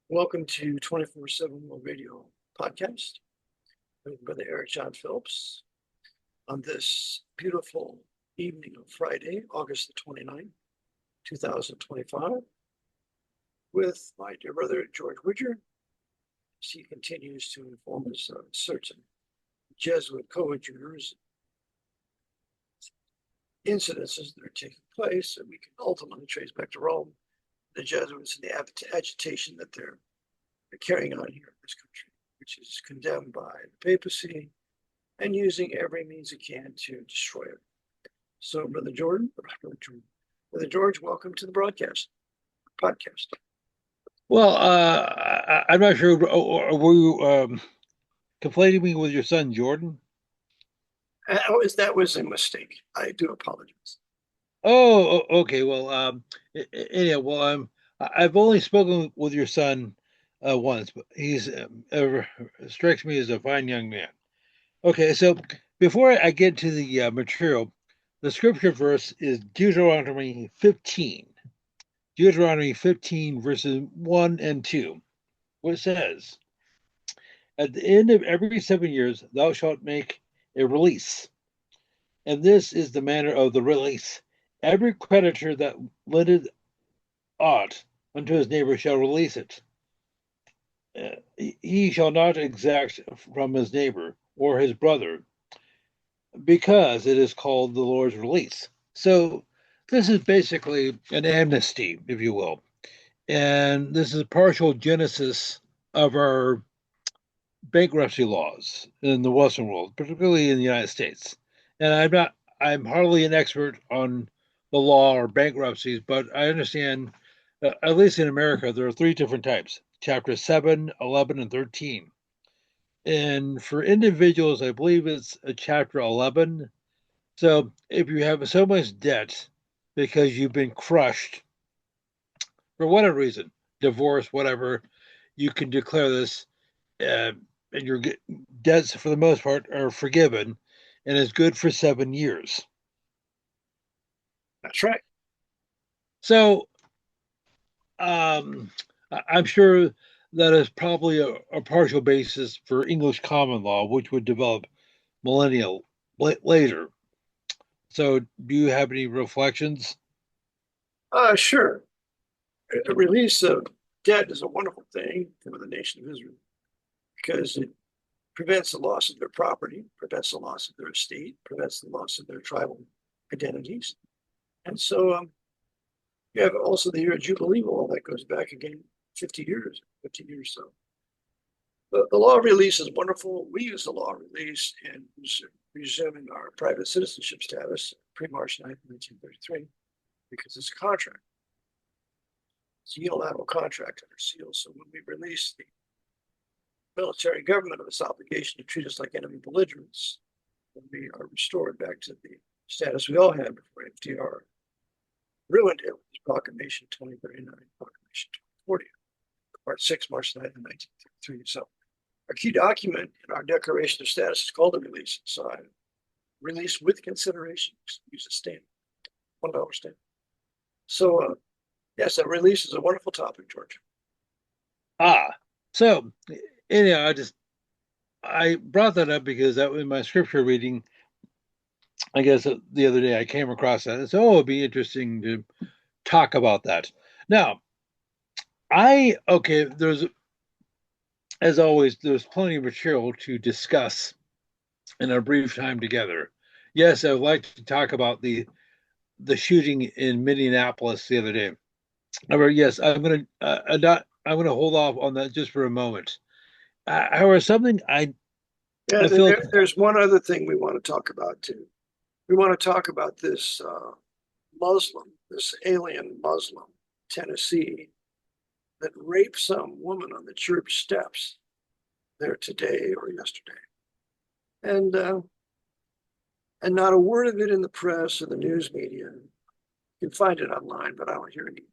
Welcome to 24/7 World Radio Podcast with Brother Eric John Phillips on this beautiful evening of Friday, August the 29th, 2025, with my dear brother George Widger, as he continues to inform us of certain Jesuit coadjutors incidences that are taking place that we can ultimately trace back to Rome, the Jesuits, and the agitation that they're carrying on here in this country, which is condemned by the papacy and using every means it can to destroy it. So, Brother George, welcome to the podcast. Well, I'm not sure. Were you conflating me with your son Jordan? That was a mistake. I do apologize. Okay. Well, anyhow, I've only spoken with your son once, but he's strikes me as a fine young man. Okay, so before I get to the material, the scripture verse is Deuteronomy 15. Deuteronomy 15, verses 1 and 2, which says, at the end of every 7 years, thou shalt make a release. And this is the manner of the release. Every creditor that lendeth aught unto his neighbor shall release it. He shall not exact from his neighbor or his brother, because it is called the Lord's release. So this is basically an amnesty, if you will. And this is a partial genesis of our bankruptcy laws in the Western world, particularly in the United States. And I'm hardly an expert on the law or bankruptcies, but I understand, at least in America, there are three different types: Chapter 7, 11, and 13. And for individuals, I believe it's a Chapter 11. So if you have so much debt because you've been crushed for whatever reason, divorce, whatever, you can declare this, and your debts, for the most part, are forgiven, and is good for 7 years. That's right. So I'm sure that is probably a partial basis for English common law, which would develop millennial later. So, do you have any reflections? Sure. A release of debt is a wonderful thing for the nation of Israel because it prevents the loss of their property, prevents the loss of their estate, prevents the loss of their tribal identities. And so you have also the year of Jubilee law that goes back again 50 years, 15 years so. The law of release is wonderful. We use the law of release in resuming our private citizenship status pre-March 9th, 1933, because it's a contract. It's a unilateral contract under seal. So when we release the military government of its obligation to treat us like enemy belligerents, we are restored back to the status we all had before FDR ruined it with his Proclamation 2039, Proclamation 2040, Part 6, March 9th, 1933. So our key document in our Declaration of Status is called the release. So I release with consideration, use a stamp, $1 stamp. So yes, that release is a wonderful topic, George. So anyhow, I brought that up because that was my scripture reading. I guess the other day I came across that. And so, it'd be interesting to talk about that. Now, there's, as always, there's plenty of material to discuss in a brief time together. Yes, I'd like to talk about the shooting in Minneapolis the other day. However, yes, I'm gonna hold off on that just for a moment. However, something Yeah, I feel there's one other thing we want to talk about too. We want to talk about this Muslim, this alien Muslim, Tennessee, that raped some woman on the church steps there today or yesterday, and not a word of it in the press or the news media. You can find it online, but I don't hear any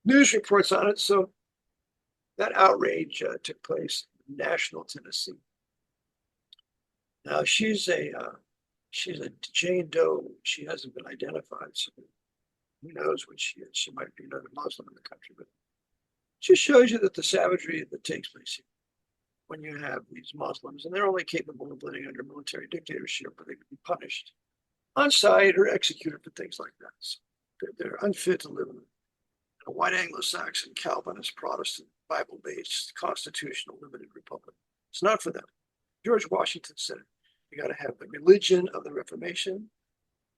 news reports on it. So that outrage took place in Nashville, Tennessee. Now she's a Jane Doe. She hasn't been identified, so who knows what she is? She might be another Muslim in the country, but Just shows you that the savagery that takes place here when you have these Muslims, and they're only capable of living under military dictatorship, but they can be punished on sight or executed for things like that. So they're unfit to live in a white Anglo-Saxon, Calvinist, Protestant, Bible-based, constitutional, limited republic. It's not for them. George Washington said it. You got to have the religion of the Reformation,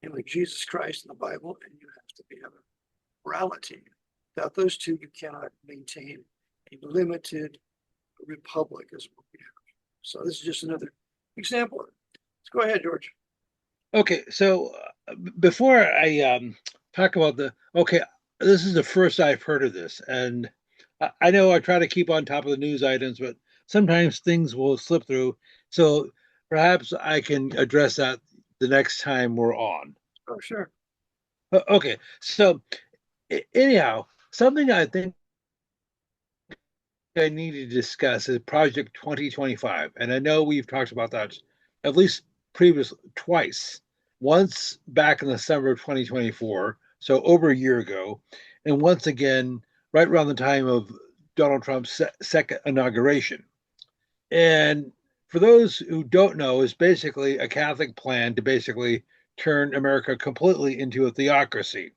and like Jesus Christ in the Bible, and you have to have a morality. Without those two, you cannot maintain a limited republic as what we have. So this is just another example of it. Let's go ahead, George. Okay, so before I talk about this is the first I've heard of this, and I know I try to keep on top of the news items, but sometimes things will slip through. So perhaps I can address that the next time we're on. Oh, sure. Okay, so anyhow, something I think I need to discuss is Project 2025. And I know we've talked about that at least twice. Once back in the summer of 2024, so over a year ago, and once again right around the time of Donald Trump's second inauguration. And for those who don't know, it's basically a Catholic plan to basically turn America completely into a theocracy.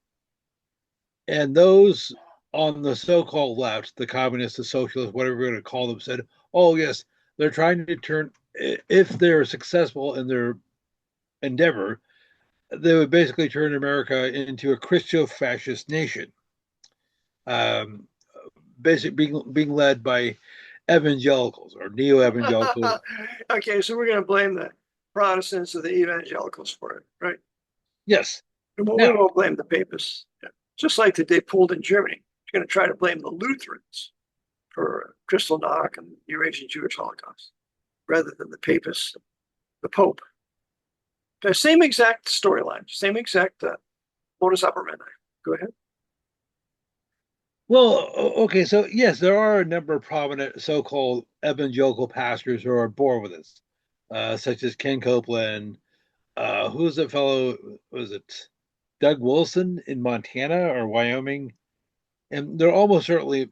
And those on the so-called left, the communists, the socialists, whatever we're going to call them, said, oh, yes, they're trying to turn, if they're successful in their endeavor, they would basically turn America into a Christo-fascist nation, basically being led by evangelicals or neo-evangelicals. Okay, so we're going to blame the Protestants or the evangelicals for it, right? Yes. We won't blame the papists. Yeah. Just like they pulled in Germany. You're going to try to blame the Lutherans for Kristallnacht and the Eurasian Jewish Holocaust rather than the papists, the Pope. The same exact storyline, same exact modus operandi. Go ahead. Well, okay, so yes, there are a number of prominent so-called evangelical pastors who are on board with this, such as Ken Copeland. Who's the fellow? Was it Doug Wilson in Montana or Wyoming? And they're almost certainly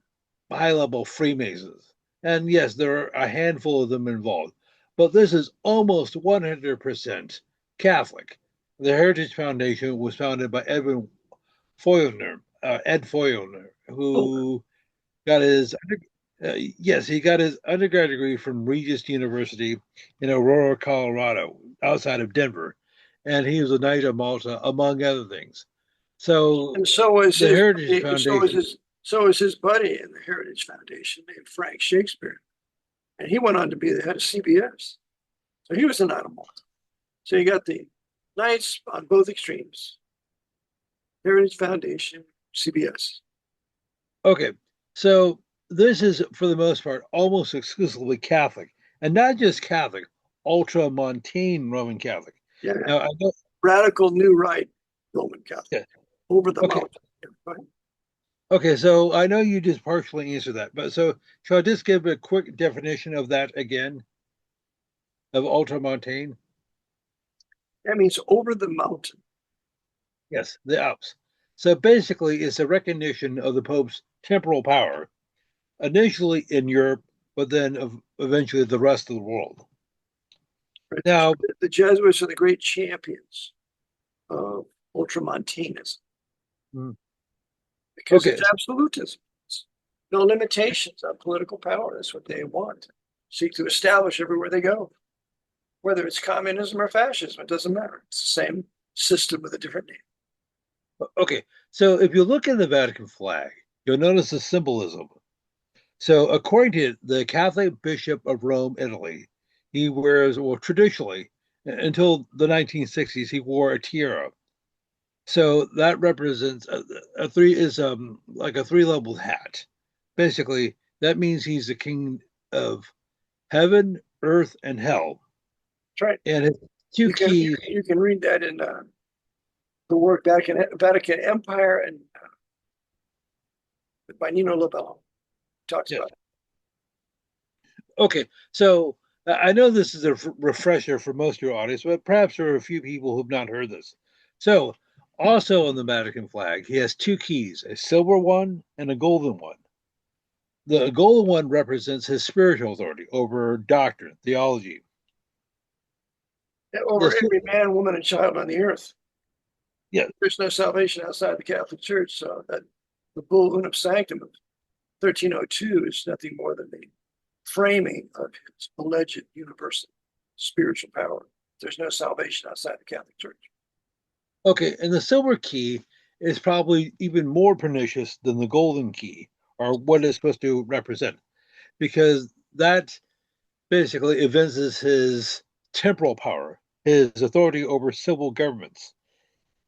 high-level Freemasons. And yes, there are a handful of them involved, but this is almost 100% Catholic. The Heritage Foundation was founded by Ed Foyner, who got his he got his undergrad degree from Regis University in Aurora, Colorado, outside of Denver, and he was a Knight of Malta, among other things. So, and so was the his Heritage Foundation. So was his buddy in the Heritage Foundation named Frank Shakespeare, and he went on to be the head of CBS. So he was a Knight of Malta. So you got the Knights on both extremes: Heritage Foundation, CBS. Okay, so this is, for the most part, almost exclusively Catholic, and not just Catholic, ultramontane Roman Catholic. Yeah. Now, I know, radical new right Roman Catholic. Yeah. Over the mountain. Yeah, okay, so I know you just partially answered that, but so shall I just give a quick definition of that again? Of ultramontane? That means over the mountain. Yes, the Alps. So basically, it's a recognition of the Pope's temporal power, initially in Europe, but then eventually the rest of the world. Right. Now, the Jesuits are the great champions of ultramontanism because it's absolutism. It's no limitations on political power. That's what they want. Seek to establish everywhere they go. Whether it's communism or fascism, it doesn't matter. It's the same system with a different name. Okay, so if you look at the Vatican flag, you'll notice the symbolism. So according to the Catholic Bishop of Rome, Italy, he wears, well, traditionally, until the 1960s, he wore a tiara. So that represents like a three-leveled hat. Basically, that means he's the king of heaven, earth, and hell. That's right. And his two keys. You can read that in the work Vatican Empire and by Nino Lobello. Talks about it. Okay, so I know this is a refresher for most of your audience, but perhaps there are a few people who've not heard this. So, also on the Vatican flag, he has two keys, a silver one and a golden one. The golden one represents his spiritual authority over doctrine, theology. Over The, every man, woman, and child on the earth. yeah, There's no salvation outside the Catholic Church, so that the Bull Unum Sanctum of 1302 is nothing more than the framing of his alleged universal spiritual power. There's no salvation outside the Catholic Church. okay, and the silver key is probably even more pernicious than the golden key, or what it's supposed to represent, because that basically evinces his temporal power, his authority over civil governments,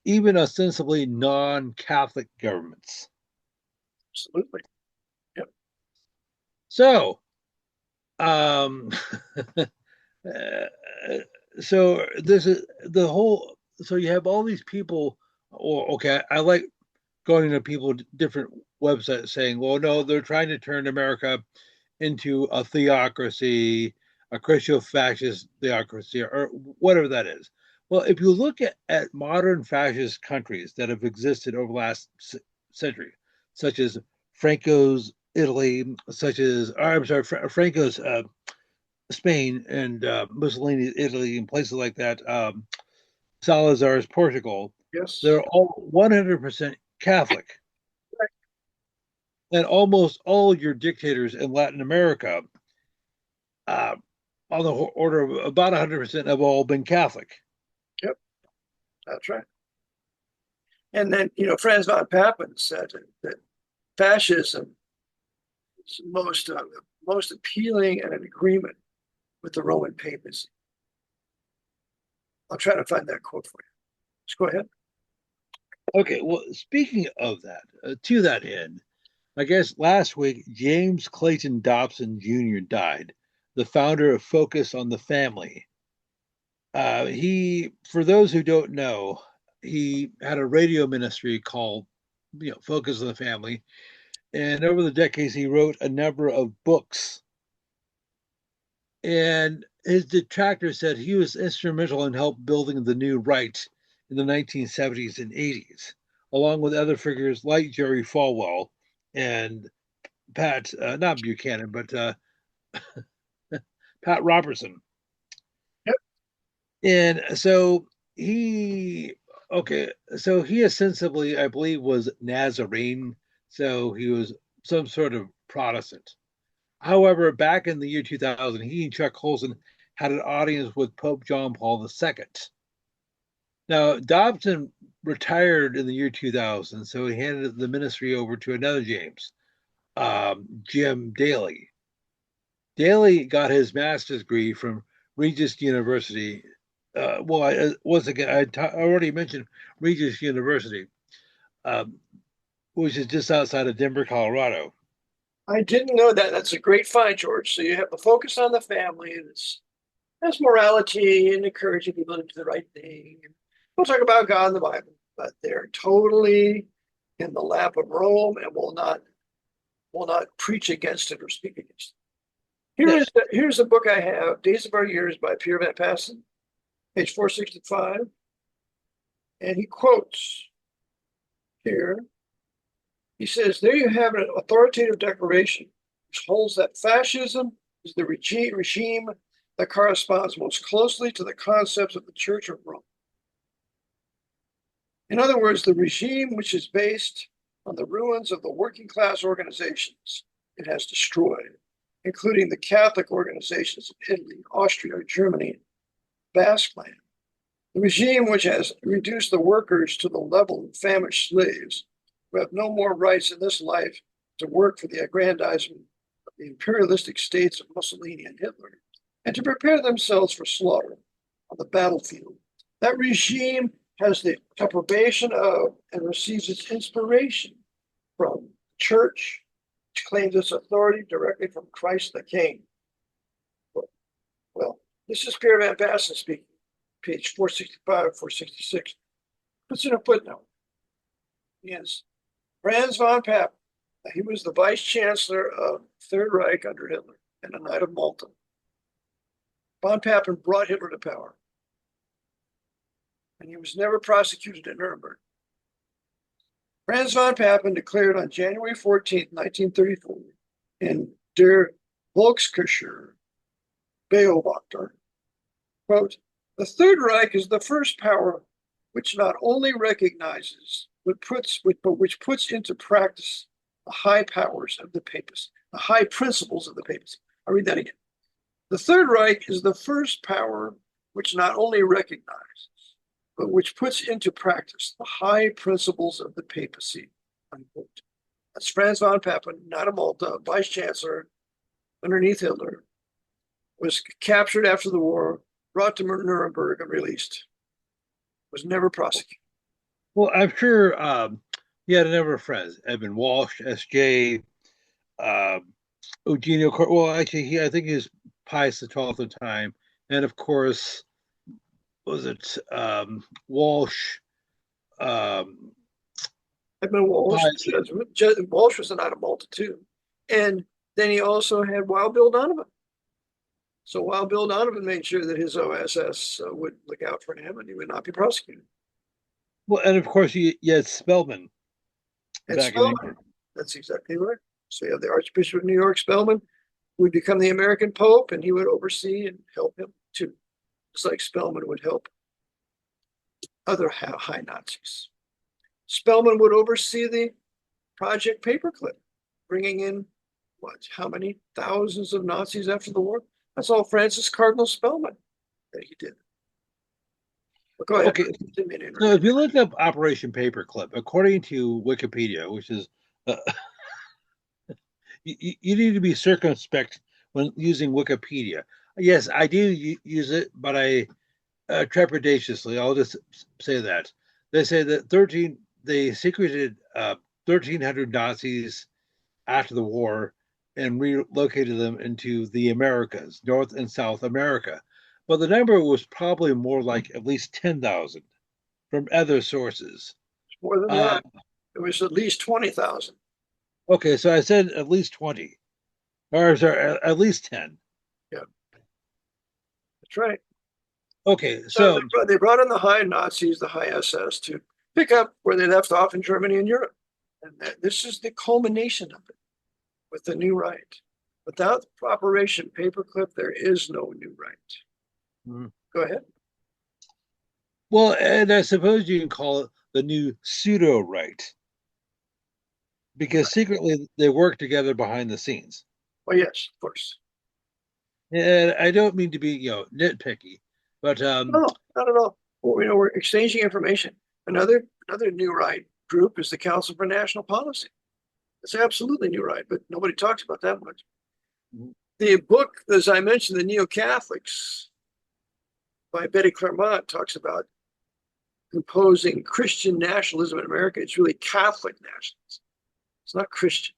even ostensibly non-Catholic governments. Absolutely. Yep. So, um, so this is the whole. So you have all these people. Or okay, I like going to people different websites saying, "Well, no, they're trying to turn America into a theocracy, a Christo-fascist theocracy, or whatever that is." Well, if you look at modern fascist countries that have existed over the last century, such as Franco's Italy, such as, or, I'm sorry, Franco's Spain and Mussolini's Italy and places like that, Salazar's Portugal, Yes. they're all 100% Catholic. Right. And almost all your dictators in Latin America, uh, on the order of about 100%, have all been Catholic. Yep. That's right. And then, Franz von Papen said that fascism is most appealing and in agreement with the Roman papacy. I'll try to find that quote for you. Just go ahead. Okay, well, speaking of that, to that end, I guess last week James Clayton Dobson Jr. died, the founder of Focus on the Family. For those who don't know, he had a radio ministry called, Focus on the Family, and over the decades he wrote a number of books. And his detractors said he was instrumental in help building the new right in the 1970s and 80s, along with other figures like Jerry Falwell and not Buchanan, but Pat Robertson. Yep. And so he ostensibly, I believe, was Nazarene. So he was some sort of Protestant. However, back in the year 2000, he and Chuck Colson had an audience with Pope John Paul II. Now, Dobson retired in the year 2000, so he handed the ministry over to another James, Jim Daly. Daly got his master's degree from Regis University. Once again, I already mentioned Regis University, um, which is just outside of Denver, Colorado. I didn't know that. That's a great find, George. So you have the focus on the family, and that's morality and encouraging people to do the right thing. We'll talk about God in the Bible, but they're totally in the lap of Rome and will not preach against it or speak against it. Here's a book I have, Days of Our Years by Pierre Van Passen, page 465. And he quotes here. He says, there you have an authoritative declaration which holds that fascism is the regime that corresponds most closely to the concepts of the Church of Rome. In other words, the regime which is based on the ruins of the working class organizations it has destroyed, including the Catholic organizations of Italy, Austria, Germany, Basque Land. The regime which has reduced the workers to the level of famished slaves who have no more rights in this life to work for the aggrandizement of the imperialistic states of Mussolini and Hitler, and to prepare themselves for slaughter on the battlefield. That regime has the approbation of and receives its inspiration from the church, which claims its authority directly from Christ the King. Well, this is Pierre Van Passen speaking, page 465, 466. Puts in a footnote. Yes. Franz von Papen, he was the vice chancellor of Third Reich under Hitler and a Knight of Malta. Von Papen brought Hitler to power, and he was never prosecuted at Nuremberg. Franz von Papen declared on January 14, 1934, in Der Volkskirche Beobachter, quote, the Third Reich is the first power which not only recognizes, but which puts into practice the high powers of the papacy, the high principles of the papacy. I'll read that again. The Third Reich is the first power which not only recognizes, but which puts into practice the high principles of the papacy, unquote. That's Franz von Papen, not a Malta, vice chancellor underneath Hitler, was captured after the war, brought to Nuremberg and released. Was never prosecuted. Well, I'm sure he had a number of friends: Edmund Walsh, S.J., Eugenio. Well, actually, I think he's Pius XII at the time, and of course, was it Walsh? Edmund Walsh. Walsh was not a Malta too, and then he also had Wild Bill Donovan. So Wild Bill Donovan made sure that his OSS would look out for him and he would not be prosecuted. Well, and of course, you had Spellman. And Spellman, that's exactly right. So you have the Archbishop of New York, Spellman, who would become the American Pope, and he would oversee and help him too, just like Spellman would help other high Nazis. Spellman would oversee the Project Paperclip, bringing in how many thousands of Nazis after the war? That's all Francis Cardinal Spellman that he did. But go ahead. Okay. So if you look up Operation Paperclip, according to Wikipedia, which is you need to be circumspect when using Wikipedia. Yes, I do use it, but I trepidatiously. I'll just say that they say that they secreted 1,300 Nazis after the war and relocated them into the Americas, North and South America. But the number was probably more like at least 10,000 from other sources. More than that. It was at least 20,000. Okay, so I said at least 20. Or sorry, at least 10. Yeah. That's right. Okay, so they brought in the high Nazis, the high SS, to pick up where they left off in Germany and Europe. And this is the culmination of it with the new right. Without Operation Paperclip, there is no new right. Mm-hmm. Go ahead. Well, and I suppose you can call it the new pseudo right, because secretly they work together behind the scenes. Well, yes, of course. And I don't mean to be, nitpicky, but no, not at all. Well, we're exchanging information. Another new right group is the Council for National Policy. It's absolutely new right, but nobody talks about that much. Mm-hmm. The book, as I mentioned, The Neo-Catholics by Betty Claremont talks about imposing Christian nationalism in America. It's really Catholic nationalism. It's not Christian.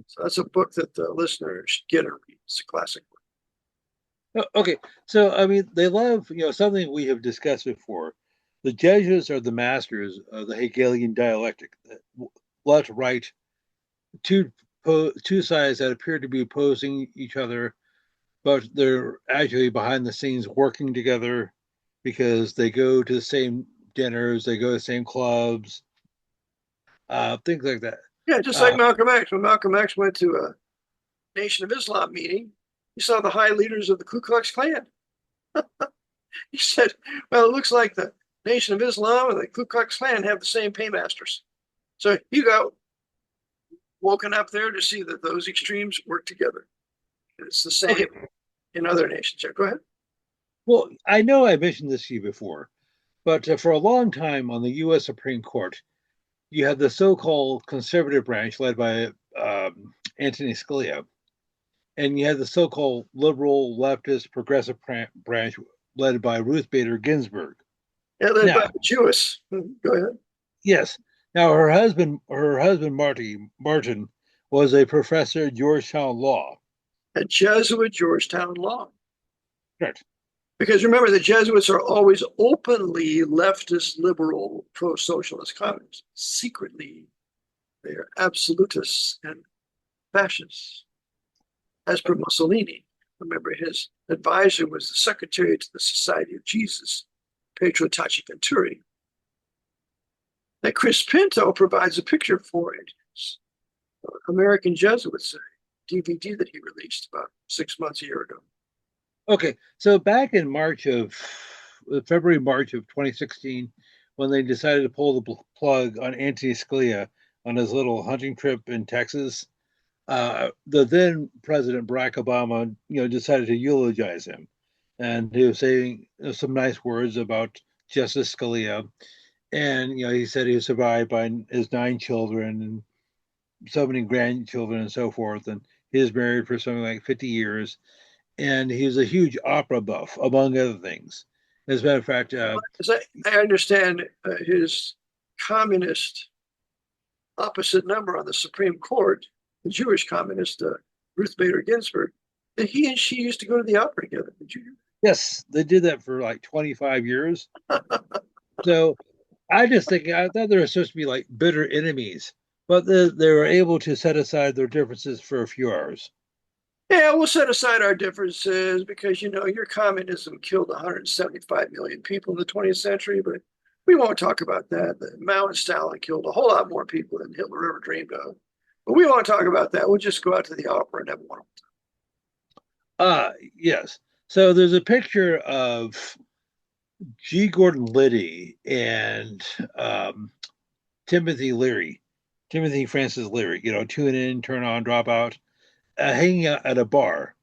So that's a book that the listener should get or read. It's a classic book. Okay, so I mean, they love something we have discussed before. The Jesuits are the masters of the Hegelian dialectic, left, right, two sides that appear to be opposing each other, but they're actually behind the scenes working together because they go to the same dinners, they go to the same clubs, things like that. Yeah, just like Malcolm X. When Malcolm X went to a Nation of Islam meeting, he saw the high leaders of the Ku Klux Klan. He said, well, it looks like the Nation of Islam and the Ku Klux Klan have the same paymasters. So you got woken up there to see that those extremes work together. It's the same in other nations. Go ahead. Well, I know I mentioned this to you before, but for a long time on the U.S. Supreme Court, you had the so-called conservative branch led by Anthony Scalia, and you had the so-called liberal, leftist, progressive branch led by Ruth Bader Ginsburg. Yeah, led by the Jewish. Go ahead. Yes. Now her husband Martin, was a professor at Georgetown Law. A Jesuit Georgetown Law. Correct. Because remember, the Jesuits are always openly leftist, liberal, pro-socialist communists. Secretly, they are absolutists and fascists. As per Mussolini, remember his advisor was the secretary to the Society of Jesus, Pietro Tacci Venturi. That Chris Pinto provides a picture for it. American Jesuits DVD that he released about 6 months, a year ago. Okay, so back in February, March of 2016, when they decided to pull the plug on Anthony Scalia on his little hunting trip in Texas, the then President Barack Obama, decided to eulogize him, and he was saying some nice words about Justice Scalia, and he said he was survived by his 9 children and so many grandchildren and so forth, and he was married for something like 50 years, and he's a huge opera buff, among other things. As a matter of fact, As I understand, his communist opposite number on the Supreme Court, the Jewish communist Ruth Bader Ginsburg, that he and she used to go to the opera together. Did you? yes, they did that for like 25 years. So I thought they were supposed to be like bitter enemies, but they were able to set aside their differences for a few hours. Yeah, we'll set aside our differences because your communism killed 175 million people in the 20th century, but we won't talk about that. The Mao and Stalin killed a whole lot more people than Hitler ever dreamed of. But we won't talk about that. We'll just go out to the opera and have one. Yes. So there's a picture of G. Gordon Liddy and Timothy Francis Leary, tune in, turn on, drop out, hanging out at a bar,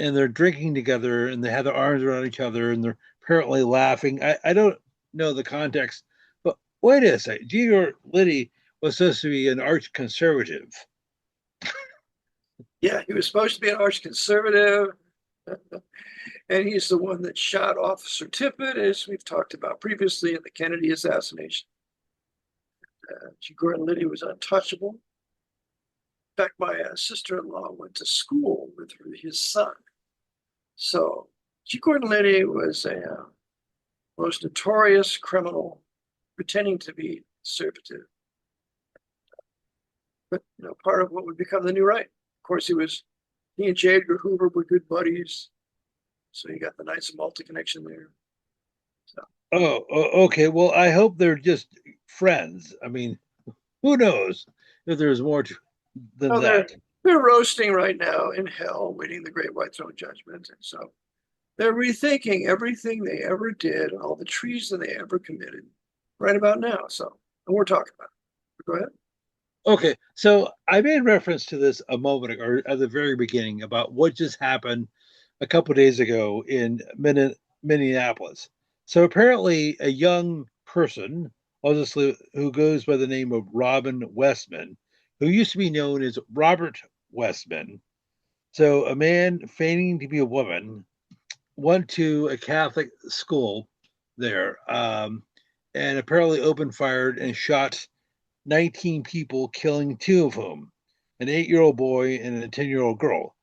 and they're drinking together, and they have their arms around each other, and they're apparently laughing. I don't know the context, but wait a second. G. Gordon Liddy was supposed to be an arch conservative. Yeah, he was supposed to be an arch conservative. And he's the one that shot Officer Tippit, as we've talked about previously in the Kennedy assassination. G. Gordon Liddy was untouchable. In fact, my sister-in-law went to school with his son. So G. Gordon Liddy was a most notorious criminal, pretending to be conservative. But part of what would become the new right. Of course, he and J. Edgar Hoover were good buddies. So you got the Knights of Malta connection there. So. Okay. Well, I hope they're just friends. I mean, who knows if there's more than that. They're roasting right now in hell, waiting the great white throne judgment. And so they're rethinking everything they ever did and all the treason they ever committed right about now. So, and we're talking about it. Go ahead. Okay, so I made reference to this a moment ago, or at the very beginning, about what just happened a couple days ago in Minneapolis. So apparently, a young person, obviously, who goes by the name of Robin Westman, who used to be known as Robert Westman. So a man feigning to be a woman went to a Catholic school there, and apparently opened fired and shot 19 people, killing 2 of whom, an 8-year-old boy and a 10-year-old girl.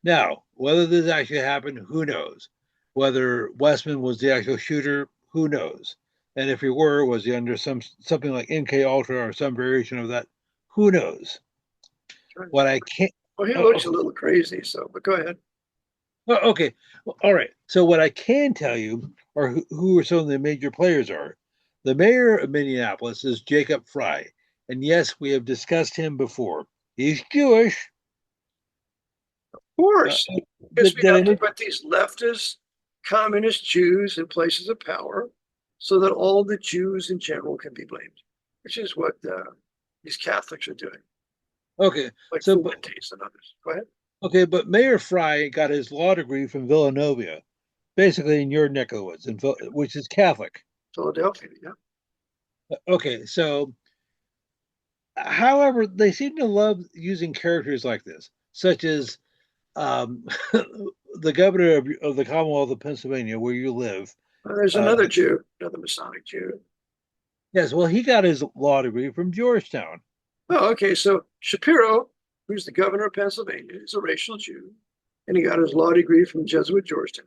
Now, whether this actually happened, who knows? Whether Westman was the actual shooter, who knows? And if he were, was he under something like MK Ultra or some variation of that? Who knows? What I can't. Well, he looks a little crazy. So, but go ahead. Okay. Well, all right. So what I can tell you are who are some of the major players are. The mayor of Minneapolis is Jacob Frey. And yes, we have discussed him before. He's Jewish. Of course. Because we have to put these leftist, communist Jews in places of power so that all the Jews in general can be blamed, which is what these Catholics are doing. Okay. Like so, Fuentes and others. Go ahead. Okay, but Mayor Frey got his law degree from Villanova, basically in your neck of the woods, which is Catholic. Philadelphia, yeah. Okay, so however, they seem to love using characters like this, such as the governor of the Commonwealth of Pennsylvania, where you live. There's another Jew, another Masonic Jew. Yes, well, he got his law degree from Georgetown. Oh, okay. So Shapiro, who's the governor of Pennsylvania, is a racial Jew, and he got his law degree from Jesuit Georgetown.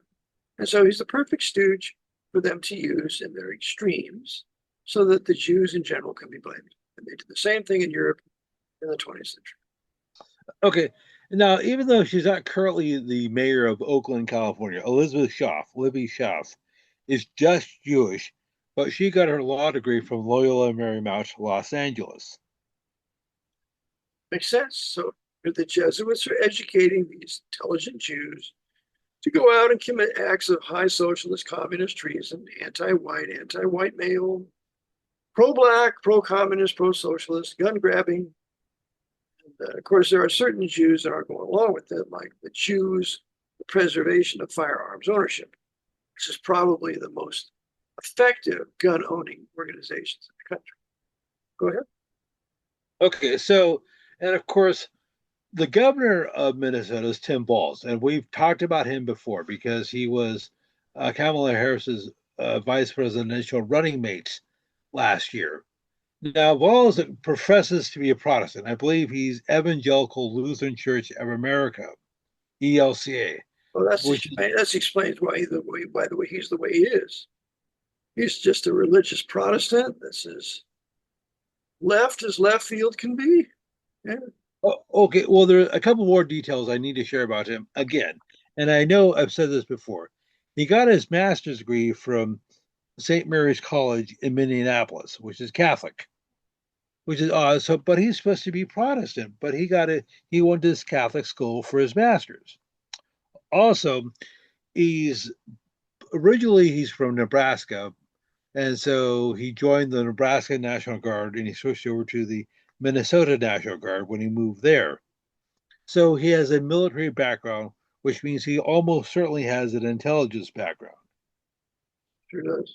And so he's the perfect stooge for them to use in their extremes so that the Jews in general can be blamed. And they did the same thing in Europe in the 20th century. Okay. Now, even though she's not currently the mayor of Oakland, California, Libby Schaaf, is just Jewish, but she got her law degree from Loyola Marymount, Los Angeles. Makes sense. So The Jesuits are educating these intelligent Jews to go out and commit acts of high socialist, communist treason, anti-white male, pro-black, pro-communist, pro-socialist, gun grabbing. And of course, there are certain Jews that aren't going along with it, like the Jews, the preservation of firearms ownership, which is probably the most effective gun-owning organizations in the country. Go ahead. Okay, so, and of course, the governor of Minnesota is Tim Walz, and we've talked about him before because he was Kamala Harris's vice presidential running mate last year. Now, Walz professes to be a Protestant. I believe he's Evangelical Lutheran Church of America, ELCA, Well, which that explains why by the way he's the way he is. He's just a religious Protestant. This is left as left field can be. Yeah. okay. Well, there are a couple more details I need to share about him again. And I know I've said this before. He got his master's degree from St. Mary's College in Minneapolis, which is Catholic, which is odd. So, but he's supposed to be Protestant, but he went to this Catholic school for his master's. Also, he's he's from Nebraska, and so he joined the Nebraska National Guard and he switched over to the Minnesota National Guard when he moved there. So he has a military background, which means he almost certainly has an intelligence background. Sure does.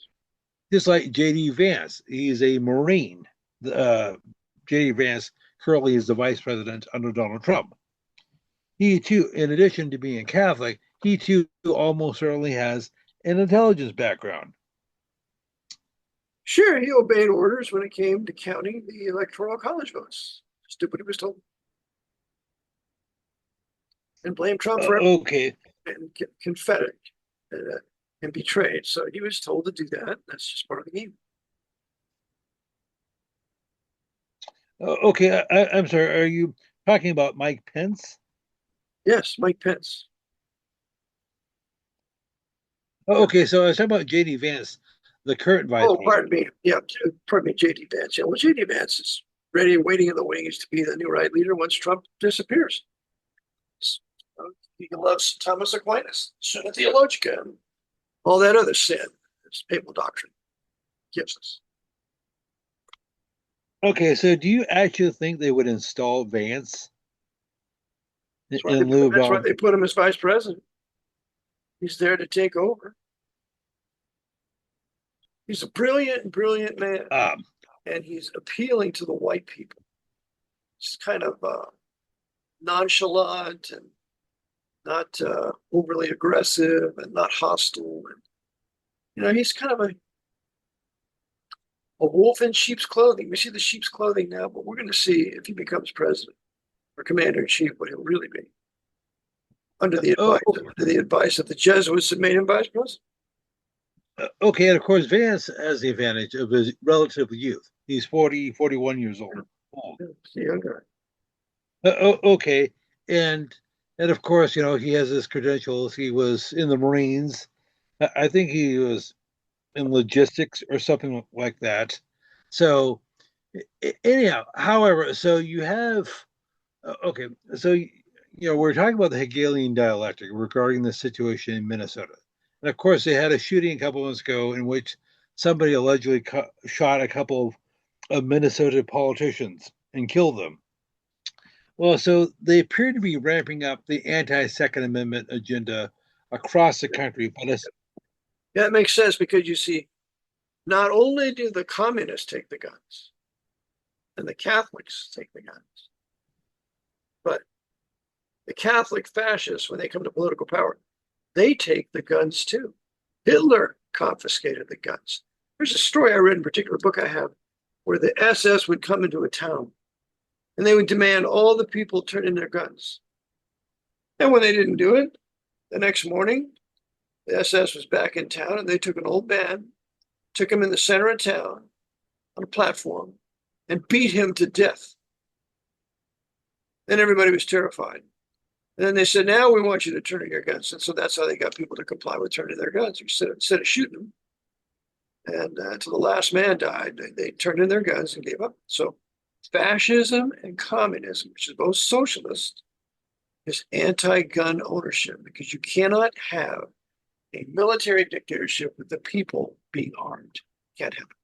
Just like J.D. Vance, he's a Marine. J.D. Vance currently is the vice president under Donald Trump. He too, in addition to being Catholic, he too almost certainly has an intelligence background. Sure, he obeyed orders when it came to counting the electoral college votes. Just did what he was told. And blamed Trump for Okay. And Confederate and betrayed. So he was told to do that. That's just part of the game. Okay, I'm sorry. Are you talking about Mike Pence? Yes, Mike Pence. Okay, so I was talking about J.D. Vance, the current vice Oh, president. pardon me. Yeah, pardon me, J.D. Vance. Yeah, well, J.D. Vance is ready and waiting in the wings to be the new right leader once Trump disappears. He loves Thomas Aquinas, Summa Theologica, and all that other sin. It's papal doctrine gives us. Okay, so do you actually think they would install Vance in lieu of That's why Donald? they put him as vice president. He's there to take over. He's a brilliant man, and he's appealing to the white people. He's kind of nonchalant and not overly aggressive and not hostile. And, he's kind of a wolf in sheep's clothing. We see the sheep's clothing now, but we're going to see if he becomes president or commander in chief what he'll really be under the advice of the Jesuits that made him vice president. Okay, and of course, Vance has the advantage of his relative youth. He's 41 years old. Younger. Okay, and of course, he has his credentials. He was in the Marines. I think he was in logistics or something like that. So, anyhow, however, so you have okay, so we're talking about the Hegelian dialectic regarding the situation in Minnesota. And of course, they had a shooting a couple months ago in which somebody allegedly shot a couple of Minnesota politicians and killed them. Well, so they appear to be ramping up the anti-Second Amendment agenda across the country. But yeah, it makes sense because you see, not only do the communists take the guns and the Catholics take the guns, but the Catholic fascists, when they come to political power, they take the guns too. Hitler confiscated the guns. There's a story I read in a particular book I have where the SS would come into a town and they would demand all the people turn in their guns. And when they didn't do it, the next morning, the SS was back in town and they took an old man, took him in the center of town on a platform and beat him to death. And everybody was terrified. And then they said, now we want you to turn in your guns. And so that's how they got people to comply with turning their guns instead of shooting them. And until the last man died, they turned in their guns and gave up. So Fascism and communism, which is both socialist, is anti-gun ownership because you cannot have a military dictatorship with the people being armed. Can't happen.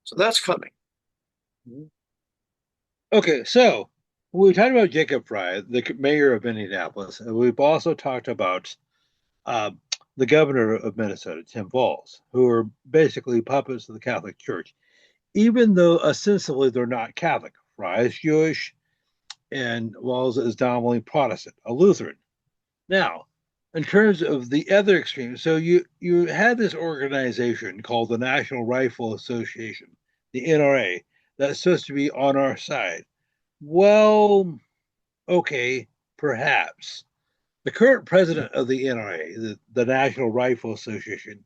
So that's coming. Okay, so we talked about Jacob Frye, the mayor of Minneapolis, and we've also talked about uh, the governor of Minnesota, Tim Walz, who are basically puppets of the Catholic Church, even though ostensibly they're not Catholic. Frye is Jewish, and Walz is dominantly Protestant, a Lutheran. Now, in terms of the other extreme, so you had this organization called the National Rifle Association, the NRA, that's supposed to be on our side. Well, okay, perhaps. The current president of the NRA, the National Rifle Association,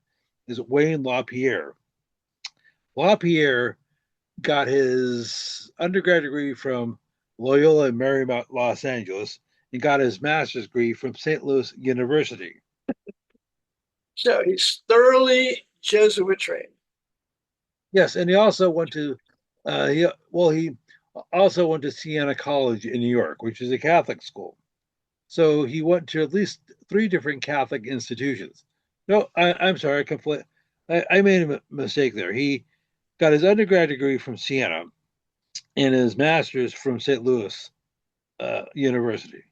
is Wayne LaPierre. LaPierre got his undergrad degree from Loyola Marymount, Los Angeles, and got his master's degree from St. Louis University. So he's thoroughly Jesuit trained. Yes, and he also went to he also went to Siena College in New York, which is a Catholic school. So he went to at least three different Catholic institutions. No, I'm sorry, I made a mistake there. He got his undergrad degree from Siena and his master's from St. Louis University.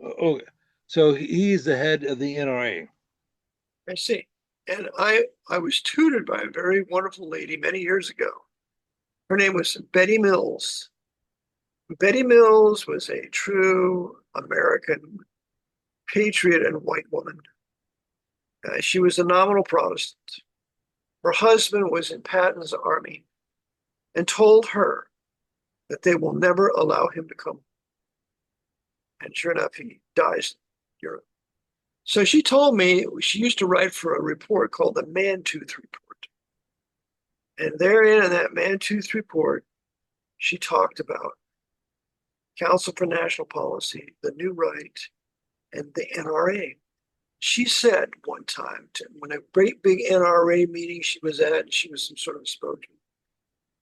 Okay, so he's the head of the NRA. I see. And I was tutored by a very wonderful lady many years ago. Her name was Betty Mills. Betty Mills was a true American patriot and white woman. She was a nominal Protestant. Her husband was in Patton's army and told her that they will never allow him to come. And sure enough, he dies in Europe. So she told me she used to write for a report called the Man-Tooth Report. And therein, in that Man-Tooth Report, she talked about Council for National Policy, the New Right, and the NRA. She said one time, when a great big NRA meeting she was at, and she was some sort of spokesman,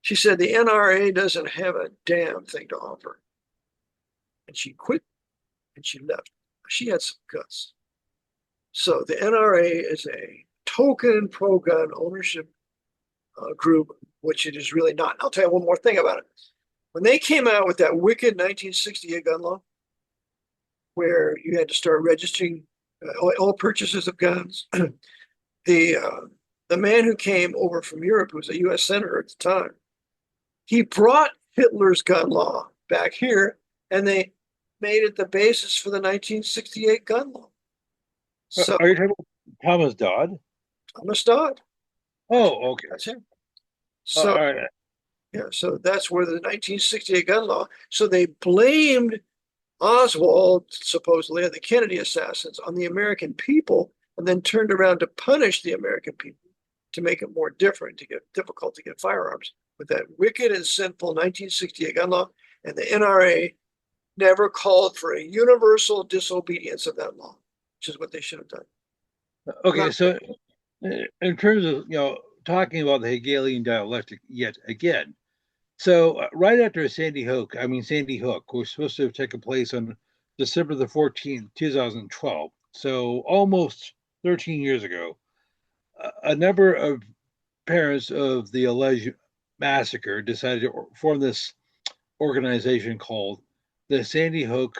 she said, the NRA doesn't have a damn thing to offer. And she quit and she left. She had some guts. So the NRA is a token pro-gun ownership group, which it is really not. I'll tell you one more thing about it. When they came out with that wicked 1968 gun law, where you had to start registering all purchases of guns, the man who came over from Europe, who was a U.S. senator at the time, he brought Hitler's gun law back here, and they made it the basis for the 1968 gun law. So, are you talking about Thomas Dodd? Thomas Dodd. Oh, okay. That's him. So, all right. yeah, so that's where the 1968 gun law. So they blamed Oswald, supposedly, and the Kennedy assassins on the American people, and then turned around to punish the American people to make it more difficult to get firearms with that wicked and sinful 1968 gun law. And the NRA never called for a universal disobedience of that law, which is what they should have done. Okay, so in terms of talking about the Hegelian dialectic yet again, so right after Sandy Hook was supposed to have taken place on December the 14th, 2012. So almost 13 years ago, a number of parents of the alleged massacre decided to form this organization called the Sandy Hook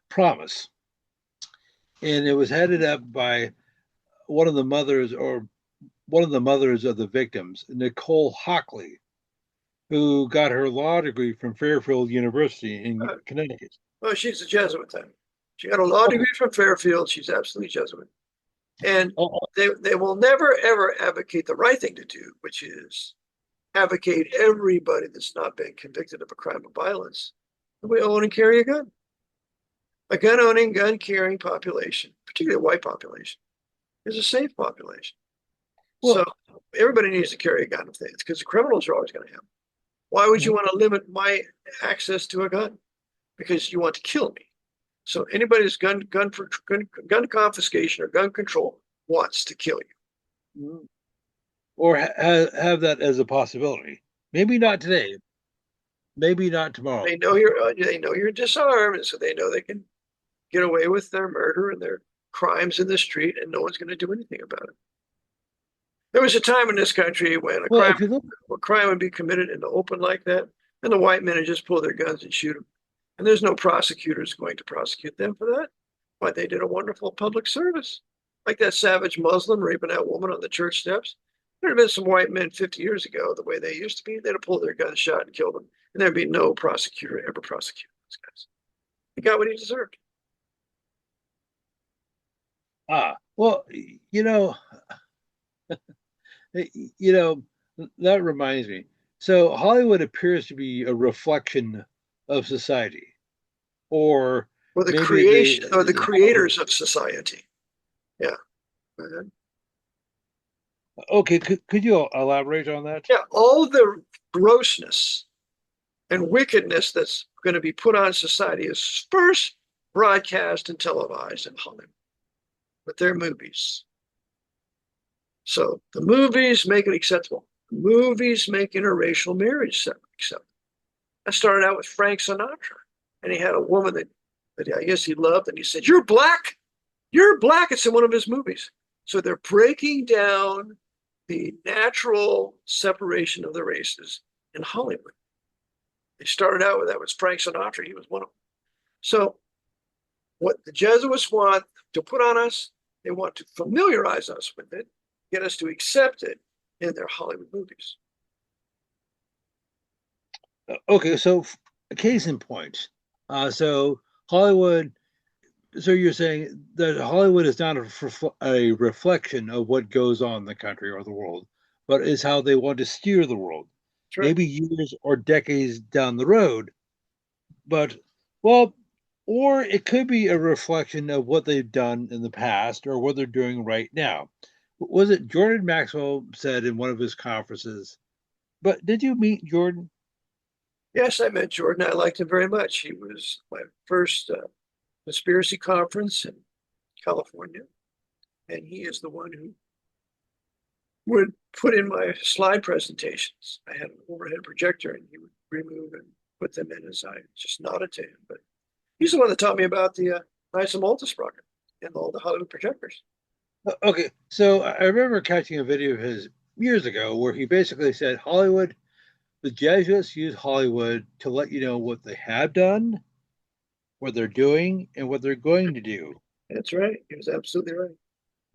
Promise, and it was headed up by one of the mothers of the victims, Nicole Hockley, who got her law degree from Fairfield University in Connecticut. Well, she's a Jesuit then. She got a law degree from Fairfield. She's absolutely Jesuit. And they will never, ever advocate the right thing to do, which is advocate everybody that's not been convicted of a crime of violence we own and carry a gun. A gun-owning, gun-carrying population, particularly a white population, is a safe population. Well, so everybody needs to carry a gun if it's because the criminals are always going to have them. Why would you want to limit my access to a gun? Because you want to kill me. So anybody who's gun confiscation or gun control wants to kill you. Or have that as a possibility. Maybe not today. Maybe not tomorrow. They know you're disarmed, and so they know they can get away with their murder and their crimes in the street, and no one's going to do anything about it. There was a time in this country when Well, if you look, a crime would be committed in the open like that, and the white men would just pull their guns and shoot them. And there's no prosecutors going to prosecute them for that. But they did a wonderful public service. Like that savage Muslim raping that woman on the church steps. There'd have been some white men 50 years ago, the way they used to be, they'd have pulled their gun, shot, and killed them. And there'd be no prosecutor ever prosecuting those guys. He got what he deserved. well, you know, you know, that reminds me. So Hollywood appears to be a reflection of society, or Or the maybe they. creation or the creators of society. Yeah. Okay, could you elaborate on that? Yeah, all the grossness and wickedness that's going to be put on society is first broadcast and televised in Hollywood with their movies. So the movies make it acceptable. Movies make interracial marriage acceptable. I started out with Frank Sinatra, and he had a woman that I guess he loved, and he said, "You're black. You're black." It's in one of his movies. So they're breaking down the natural separation of the races in Hollywood. They started out with that was Frank Sinatra. He was one of them. So what the Jesuits want to put on us, they want to familiarize us with it, get us to accept it in their Hollywood movies. Okay, so a case in point. So Hollywood. So you're saying that Hollywood is not a reflection of what goes on in the country or the world, but is how they want to steer the world, Right. maybe years or decades down the road. But well, or it could be a reflection of what they've done in the past or what they're doing right now. Was it Jordan Maxwell said in one of his conferences? But did you meet Jordan? Yes, I met Jordan. I liked him very much. He was my first conspiracy conference in California, and he is the one who would put in my slide presentations. I had an overhead projector, and he would remove and put them in as I just nodded to him. But he's the one that taught me about the Knights of Malta sprocket and all the Hollywood projectors. Okay, so I remember catching a video of his years ago where he basically said Hollywood, the Jesuits use Hollywood to let you know what they have done, what they're doing, and what they're going to do. That's right. He was absolutely right.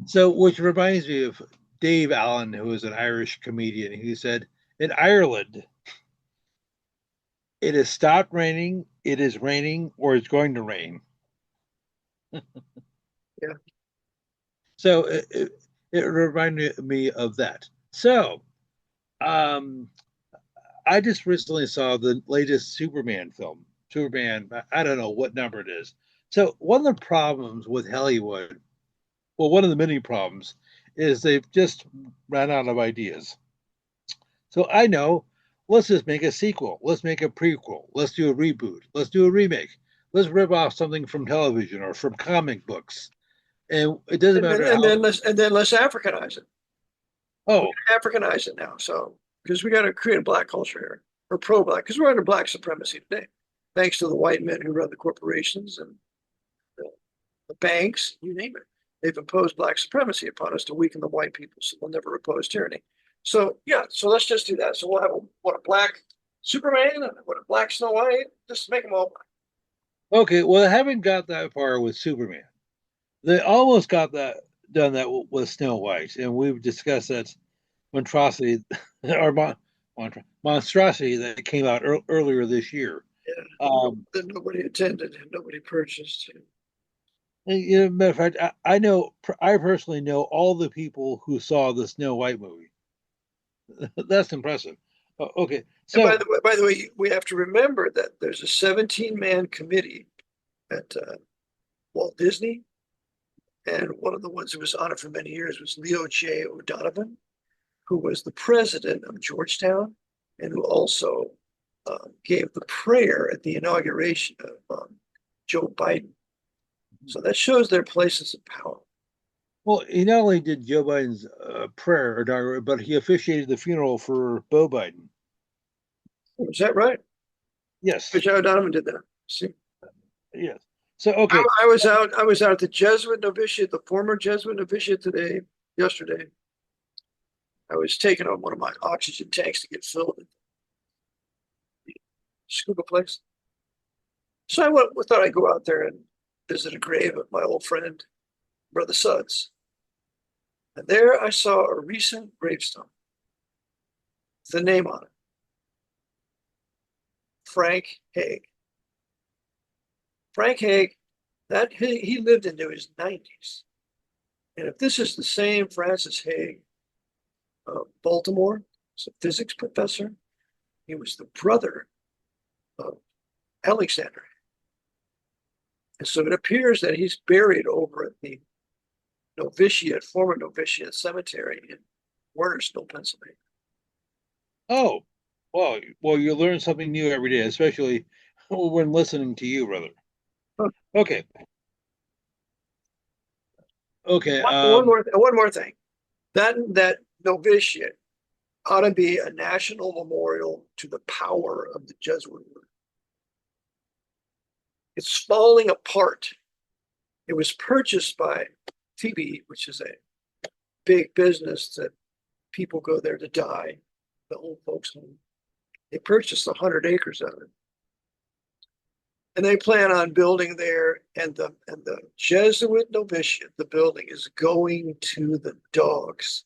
So, which reminds me of Dave Allen, who is an Irish comedian. He said, in Ireland, it has stopped raining, it is raining, or it's going to rain. Yeah. So it reminded me of that. So um, I just recently saw the latest Superman film. Superman, I don't know what number it is. So one of the problems with Hollywood, well, one of the many problems is they've just ran out of ideas. So I know, let's just make a sequel. Let's make a prequel. Let's do a reboot. Let's do a remake. Let's rip off something from television or from comic books. And it doesn't matter how. And then let's Africanize it. We Oh, Africanize it now. So because we got to create a black culture here, or pro-black, because we're under black supremacy today, thanks to the white men who run the corporations and the banks, you name it. They've imposed black supremacy upon us to weaken the white people, so we'll never oppose tyranny. So yeah, so let's just do that. So we'll have a black Superman and a black Snow White. Just make them all black. okay. Well, they haven't got that far with Superman. They almost got that done that with Snow White, and we've discussed that monstrosity or monstrosity that came out earlier this year. Yeah, that nobody attended and nobody purchased. And, you know, matter of fact, I know I personally know all the people who saw the Snow White movie. That's impressive. Okay, And so by the way, we have to remember that there's a 17-man committee at Walt Disney, and one of the ones who was on it for many years was Leo J. O'Donovan, who was the president of Georgetown and who also gave the prayer at the inauguration of Joe Biden. So that shows their places of power. well, he not only did Joe Biden's prayer, but he officiated the funeral for Beau Biden. Is that right? Yes, Richard Donovan did that. See, yes. So okay, I was out. I was out at the Jesuit novitiate, the former Jesuit novitiate yesterday. I was taking on one of my oxygen tanks to get filled at the scuba place. So thought I'd go out there and visit a grave of my old friend, Brother Suds. And there I saw a recent gravestone with a name on it, Frank Hague. Frank Hague, that he lived into his 90s. And if this is the same Francis Hague of Baltimore, he's a physics professor, he was the brother of Alexander. And so it appears that he's buried over at the former novitiate cemetery in Wernersville, Pennsylvania. oh, well, you learn something new every day, especially when listening to you, brother. Huh. Okay, okay. One more thing. That novitiate ought to be a national memorial to the power of the Jesuit word. It's falling apart. It was purchased by Phoebe, which is a big business that people go there to die, the old folks home. They purchased 100 acres of it. And they plan on building there, and the Jesuit novitiate, the building is going to the dogs.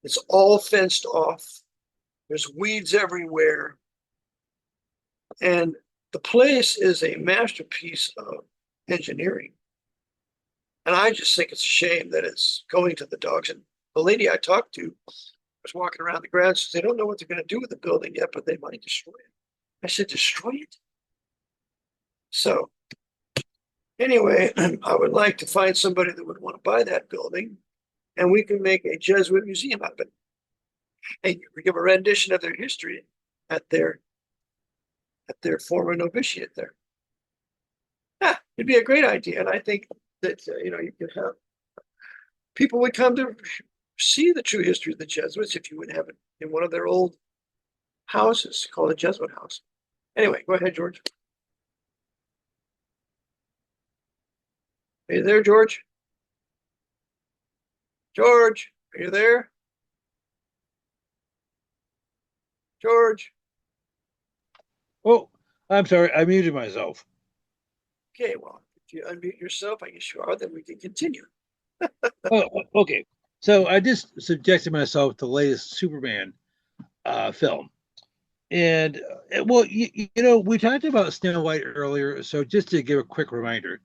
It's all fenced off. There's weeds everywhere. And the place is a masterpiece of engineering. And I just think it's a shame that it's going to the dogs. And the lady I talked to was walking around the grounds. They don't know what they're going to do with the building yet, but they might destroy it. I said, destroy it? So anyway, I would like to find somebody that would want to buy that building, and we can make a Jesuit museum out of it. And give a rendition of their history at their former novitiate there. Yeah, it'd be a great idea, and I think that you could have people would come to see the true history of the Jesuits if you would have it in one of their old houses called a Jesuit house. Anyway, go ahead, George. Are you there, George? George, are you there? George. Oh, I'm sorry, I muted myself. Okay, well, if you unmute yourself, I guess you are, then we can continue. Oh, okay. So I just subjected myself to the latest Superman film. And well, we talked about Snow White earlier. So just to give a quick reminder,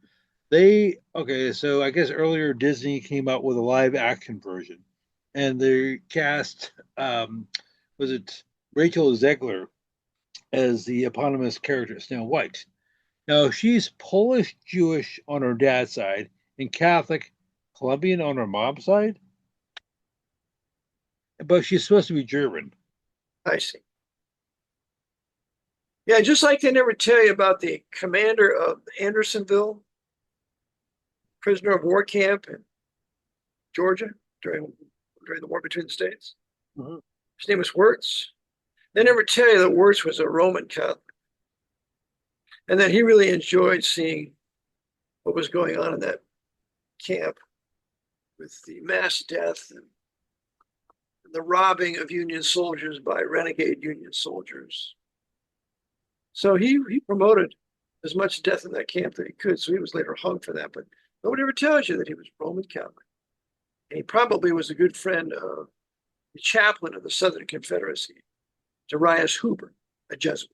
okay, so I guess earlier Disney came out with a live action version, and they cast, was it Rachel Zegler as the eponymous character Snow White. Now she's Polish Jewish on her dad's side and Catholic Colombian on her mom's side, but she's supposed to be German. I see. Yeah, just like they never tell you about the commander of Andersonville prisoner of war camp in Georgia during the war between the states. Mhm. His name was Wirtz. They never tell you that Wirtz was a Roman Catholic, and that he really enjoyed seeing what was going on in that camp with the mass death and the robbing of Union soldiers by renegade Union soldiers. So he promoted as much death in that camp that he could. So he was later hung for that. But nobody ever tells you that he was Roman Catholic. And he probably was a good friend of the chaplain of the Southern Confederacy, Darius Hooper, a Jesuit.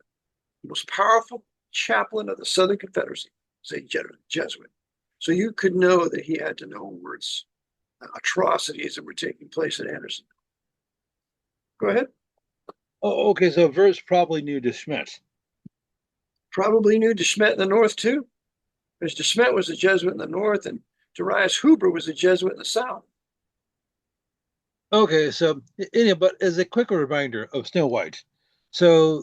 The most powerful chaplain of the Southern Confederacy was a Jesuit. So you could know that he had to know words, atrocities that were taking place at Anderson. Go ahead. Oh, okay, so Verse probably knew De Schmidt. Probably knew De Smet in the North too, because De Smet was a Jesuit in the North and Darius Hooper was a Jesuit in the South. Okay, so but as a quick reminder of Snow White, so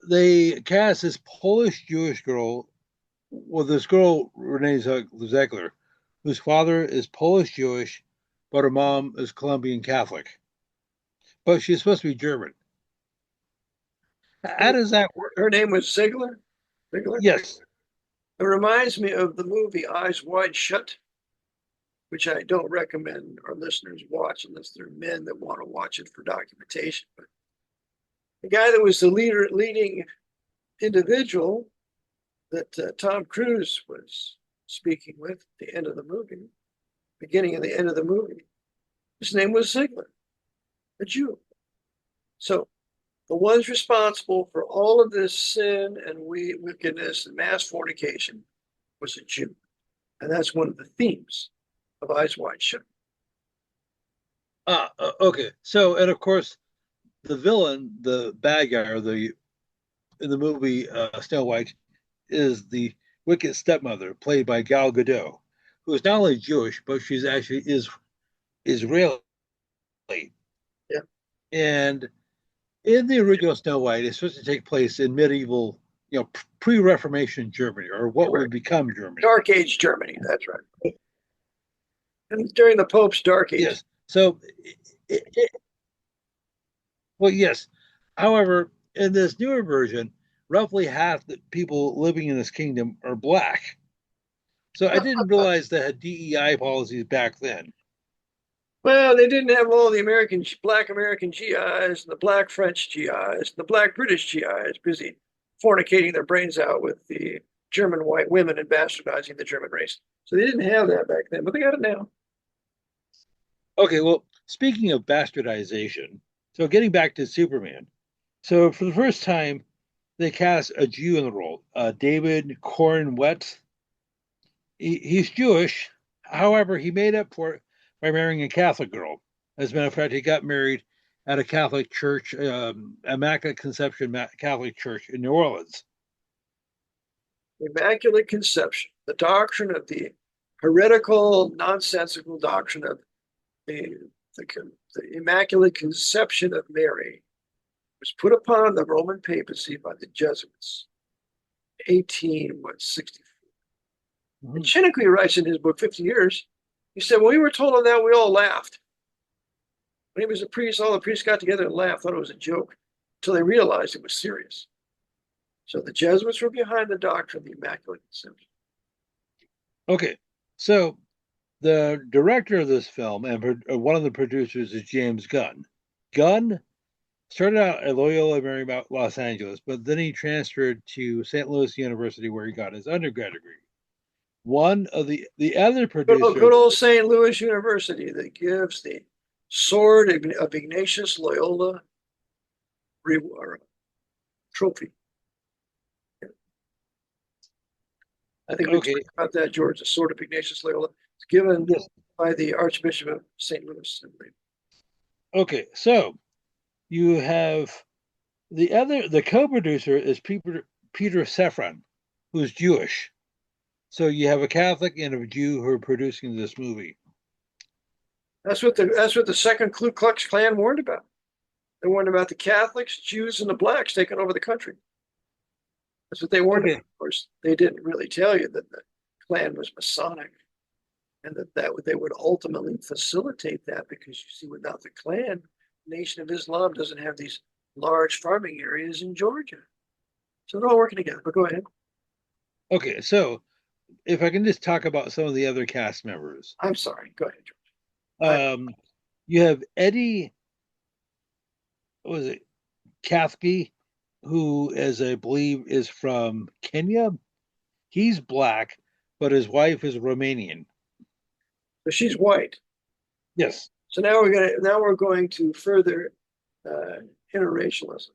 they cast this Polish Jewish girl, well, this girl Renee Zegler, whose father is Polish Jewish, but her mom is Colombian Catholic, but she's supposed to be German. How does that work? Her name was Ziegler. Ziegler. Yes. It reminds me of the movie Eyes Wide Shut, which I don't recommend our listeners watch unless they're men that want to watch it for documentation. But the guy that was the leading individual that Tom Cruise was speaking with at the end of the movie, beginning and the end of the movie, his name was Ziegler, a Jew. So the ones responsible for all of this sin and wickedness and mass fornication was a Jew. And that's one of the themes of Eyes Wide Shut. Okay. So, and of course, the villain, the bad guy, or the in the movie Snow White, is the wicked stepmother, played by Gal Gadot, who is not only Jewish, but she's actually is Israeli. Yeah. And in the original Snow White, it's supposed to take place in medieval, pre-Reformation Germany, or what would become Germany. Dark Age Germany, that's right. And during the Pope's Dark Age. Yes. So, well, yes. However, in this newer version, roughly half the people living in this kingdom are black. So I didn't realize they had DEI policies back then. Well, they didn't have all the black American GIs and the black French GIs and the black British GIs busy fornicating their brains out with the German white women and bastardizing the German race. So they didn't have that back then, but they got it now. Okay, well, speaking of bastardization, so getting back to Superman. So for the first time, they cast a Jew in the role, David Cornwett. He's Jewish. However, he made up for it by marrying a Catholic girl. As a matter of fact, he got married at a Catholic church, Immaculate Conception Catholic Church in New Orleans. Immaculate Conception, the doctrine of the heretical, nonsensical doctrine of the Immaculate Conception of Mary, was put upon the Roman papacy by the Jesuits, 1864. Mm-hmm. And Chiniquy writes in his book, 50 Years, he said, when we were told of that, we all laughed. When he was a priest, all the priests got together and laughed, thought it was a joke, until they realized it was serious. So the Jesuits were behind the doctrine of the Immaculate Conception. Okay, so the director of this film and one of the producers is James Gunn. Gunn started out at Loyola Marymount, Los Angeles, but then he transferred to St. Louis University, where he got his undergrad degree. One of the other producers, good old St. Louis University, that gives the sword of Ignatius Loyola trophy. I think we talked about that, George. The sword of Ignatius Loyola. It's given by the Archbishop of St. Louis. Okay, so you have the co-producer is Peter Safran, who's Jewish. So you have a Catholic and a Jew who are producing this movie. That's what the second Ku Klux Klan warned about. They warned about the Catholics, Jews, and the blacks taking over the country. That's what they warned about. Of course, they didn't really tell you that the Klan was Masonic, and that they would ultimately facilitate that, because you see, without the Klan, the Nation of Islam doesn't have these large farming areas in Georgia. So they're all working together. But go ahead. Okay, so if I can just talk about some of the other cast members. I'm sorry. Go ahead, George. You have Eddie, what was it, Kathke, who, as I believe, is from Kenya. He's black, but his wife is Romanian. So she's white. Yes. So now we're going to further interracialism.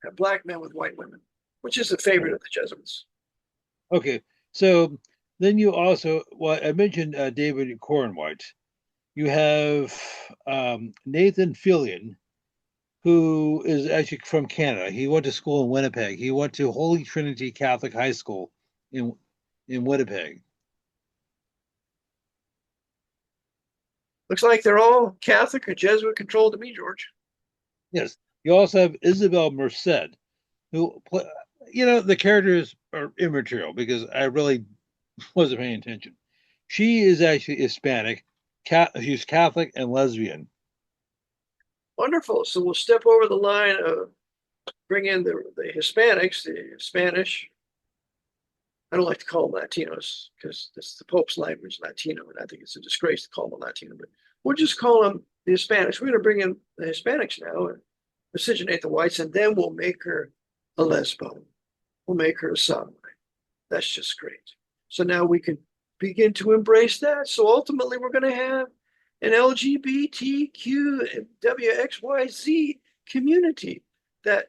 Have black men with white women, which is a favorite of the Jesuits. Okay, so then you also, well, I mentioned David Cornwett. You have Nathan Fillion, who is actually from Canada. He went to school in Winnipeg. He went to Holy Trinity Catholic High School in Winnipeg. Looks like they're all Catholic or Jesuit controlled to me, George. Yes. You also have Isabel Merced, who, the characters are immaterial because I really wasn't paying attention. She is actually Hispanic. She's Catholic and lesbian. Wonderful. So we'll step over the line of bring in the Hispanics, the Spanish. I don't like to call them Latinos because that's the Pope's language, Latino, and I think it's a disgrace to call them Latino. But we'll just call them the Hispanics. We're going to bring in the Hispanics now and miscegenate the whites, and then we'll make her a lesbo. We'll make her a sodomite. That's just great. So now we can begin to embrace that. So ultimately, we're going to have an LGBTQ WXYZ community that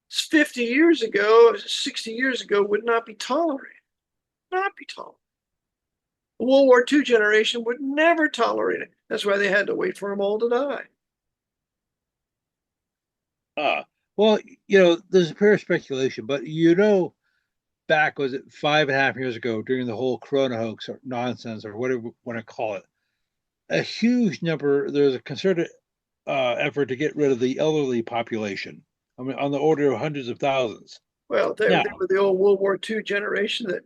50 years ago, 60 years ago would not be tolerated. Not be tolerated. The World War II generation would never tolerate it. That's why they had to wait for them all to die. Ah, well, there's a pure speculation, but back was it 5.5 years ago during the whole Corona hoax or nonsense or whatever you want to call it, a huge number. There's a concerted effort to get rid of the elderly population. I mean, on the order of hundreds of thousands. Well, Now, they were the old World War II generation that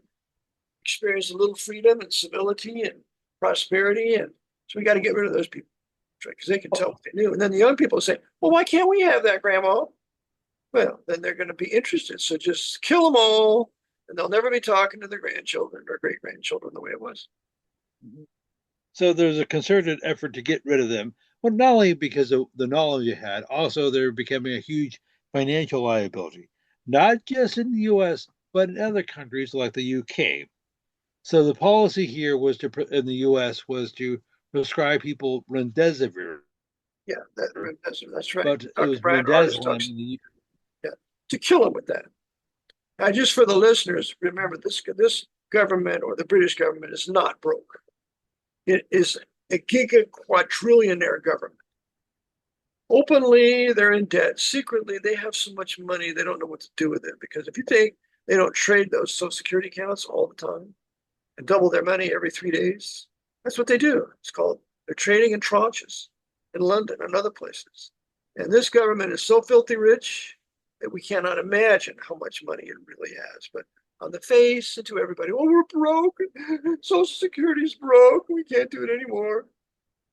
experienced a little freedom and civility and prosperity. And so we got to get rid of those people because they can tell what they knew. And then the young people say, well, why can't we have that, Grandma? Well, then they're going to be interested. So just kill them all, and they'll never be talking to their grandchildren or great grandchildren the way it was. so there's a concerted effort to get rid of them. Well, not only because of the knowledge you had, also they're becoming a huge financial liability, not just in the US, but in other countries like the UK. So the policy here was in the US, was to prescribe people remdesivir, Yeah, that's right. but it Dr. was Brian Ardis midazolam talks, in the. yeah, to kill them with that. Now, just for the listeners, remember this government or the British government is not broke. It is a giga quadrillionaire government. Openly, they're in debt. Secretly, they have so much money they don't know what to do with it. Because if you think they don't trade those Social Security accounts all the time and double their money every 3 days, that's what they do. It's called they're trading in tranches in London and other places. And this government is so filthy rich that we cannot imagine how much money it really has. But on the face and to everybody, oh, we're broke. Social Security's broke. We can't do it anymore.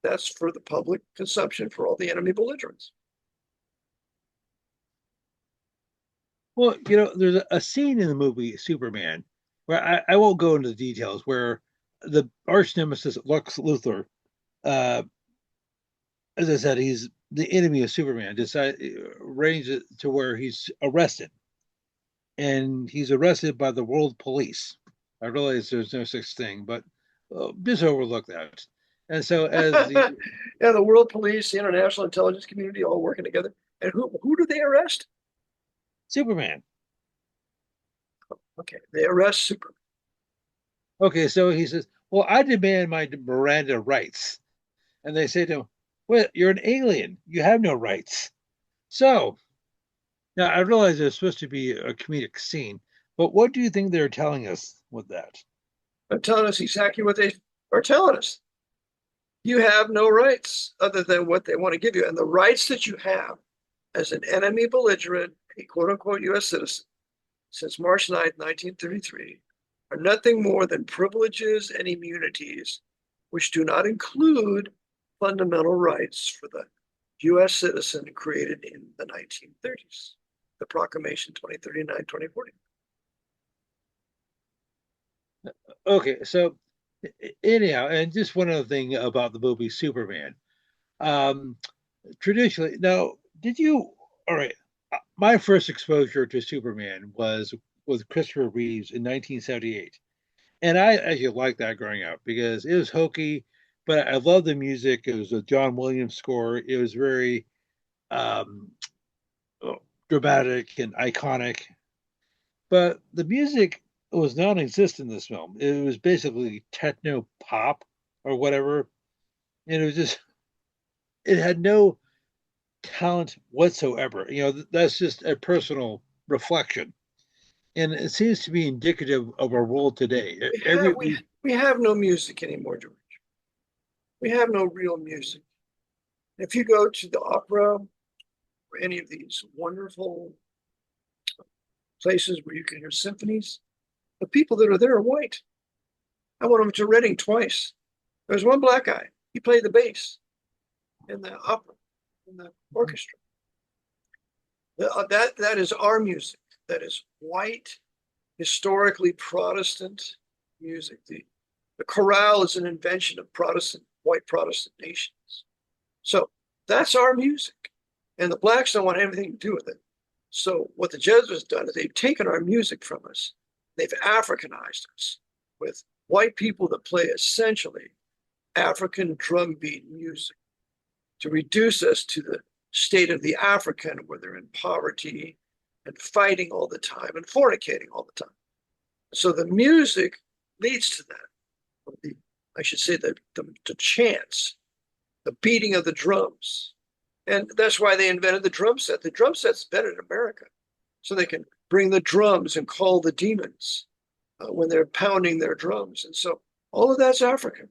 That's for the public consumption for all the enemy belligerents. Well, there's a scene in the movie Superman where I won't go into the details, where the arch nemesis Lex Luthor, uh, as I said, he's the enemy of Superman, arranges it to where he's arrested, and he's arrested by the world police. I realize there's no such thing, but just overlook that. And so, as the Yeah, the world police, the international intelligence community, all working together. And who do they arrest? Superman, Okay, they arrest Superman. okay, so he says, "Well, I demand my Miranda rights," and they say to him, "Well, you're an alien. You have no rights." So now I realize it's supposed to be a comedic scene, but what do you think they're telling us with that? They're telling us exactly what they are telling us. You have no rights other than what they want to give you. And the rights that you have as an enemy belligerent, a quote unquote US citizen, since March 9th, 1933, are nothing more than privileges and immunities, which do not include fundamental rights for the US citizen created in the 1930s, the Proclamation 2039-2040. Okay, so anyhow, and just one other thing about the movie Superman. Um, Traditionally, now, did you? All right, my first exposure to Superman was with Christopher Reeves in 1978, and I actually liked that growing up because it was hokey, but I loved the music. It was a John Williams score. It was very um, dramatic and iconic, but the music was non-existent in this film. It was basically techno pop or whatever, and it was just it had no talent whatsoever. That's just a personal reflection, and it seems to be indicative of our world today. We have Every we we have no music anymore, George. We have no real music. If you go to the opera or any of these wonderful places where you can hear symphonies, the people that are there are white. I went over to Reading twice. There was one black guy. He played the bass in the opera, in the orchestra. That is our music. That is white, historically Protestant music. The chorale is an invention of white Protestant nations. So that's our music. And the blacks don't want anything to do with it. So what the Jesuits have done is they've taken our music from us. They've Africanized us with white people that play essentially African drum beat music to reduce us to the state of the African where they're in poverty and fighting all the time and fornicating all the time. So the music leads to that. I should say the chants, the beating of the drums. And that's why they invented the drum set. The drum set's invented in America. So they can bring the drums and call the demons when they're pounding their drums. And so all of that's African.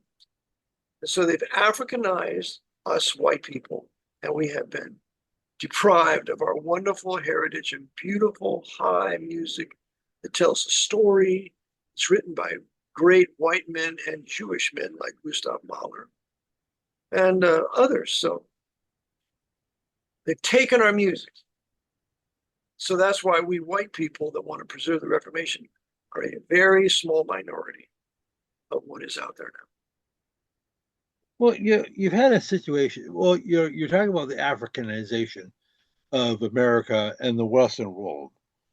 And so they've Africanized us white people, and we have been deprived of our wonderful heritage and beautiful high music that tells a story. It's written by great white men and Jewish men like Gustav Mahler and others. So they've taken our music. So that's why we white people that want to preserve the Reformation are a very small minority of what is out there now. Well, you've had a situation. Well, you're talking about the Africanization of America and the Western world,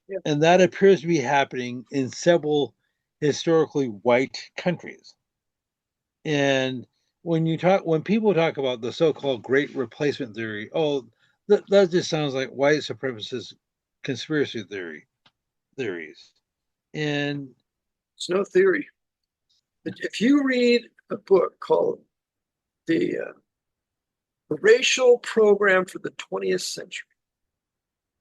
Yeah. and that appears to be happening in several historically white countries. And when people talk about the so-called Great Replacement theory, oh, that just sounds like white supremacist conspiracy theories. And It's no theory. If you read a book called the Racial Program for the 20th Century,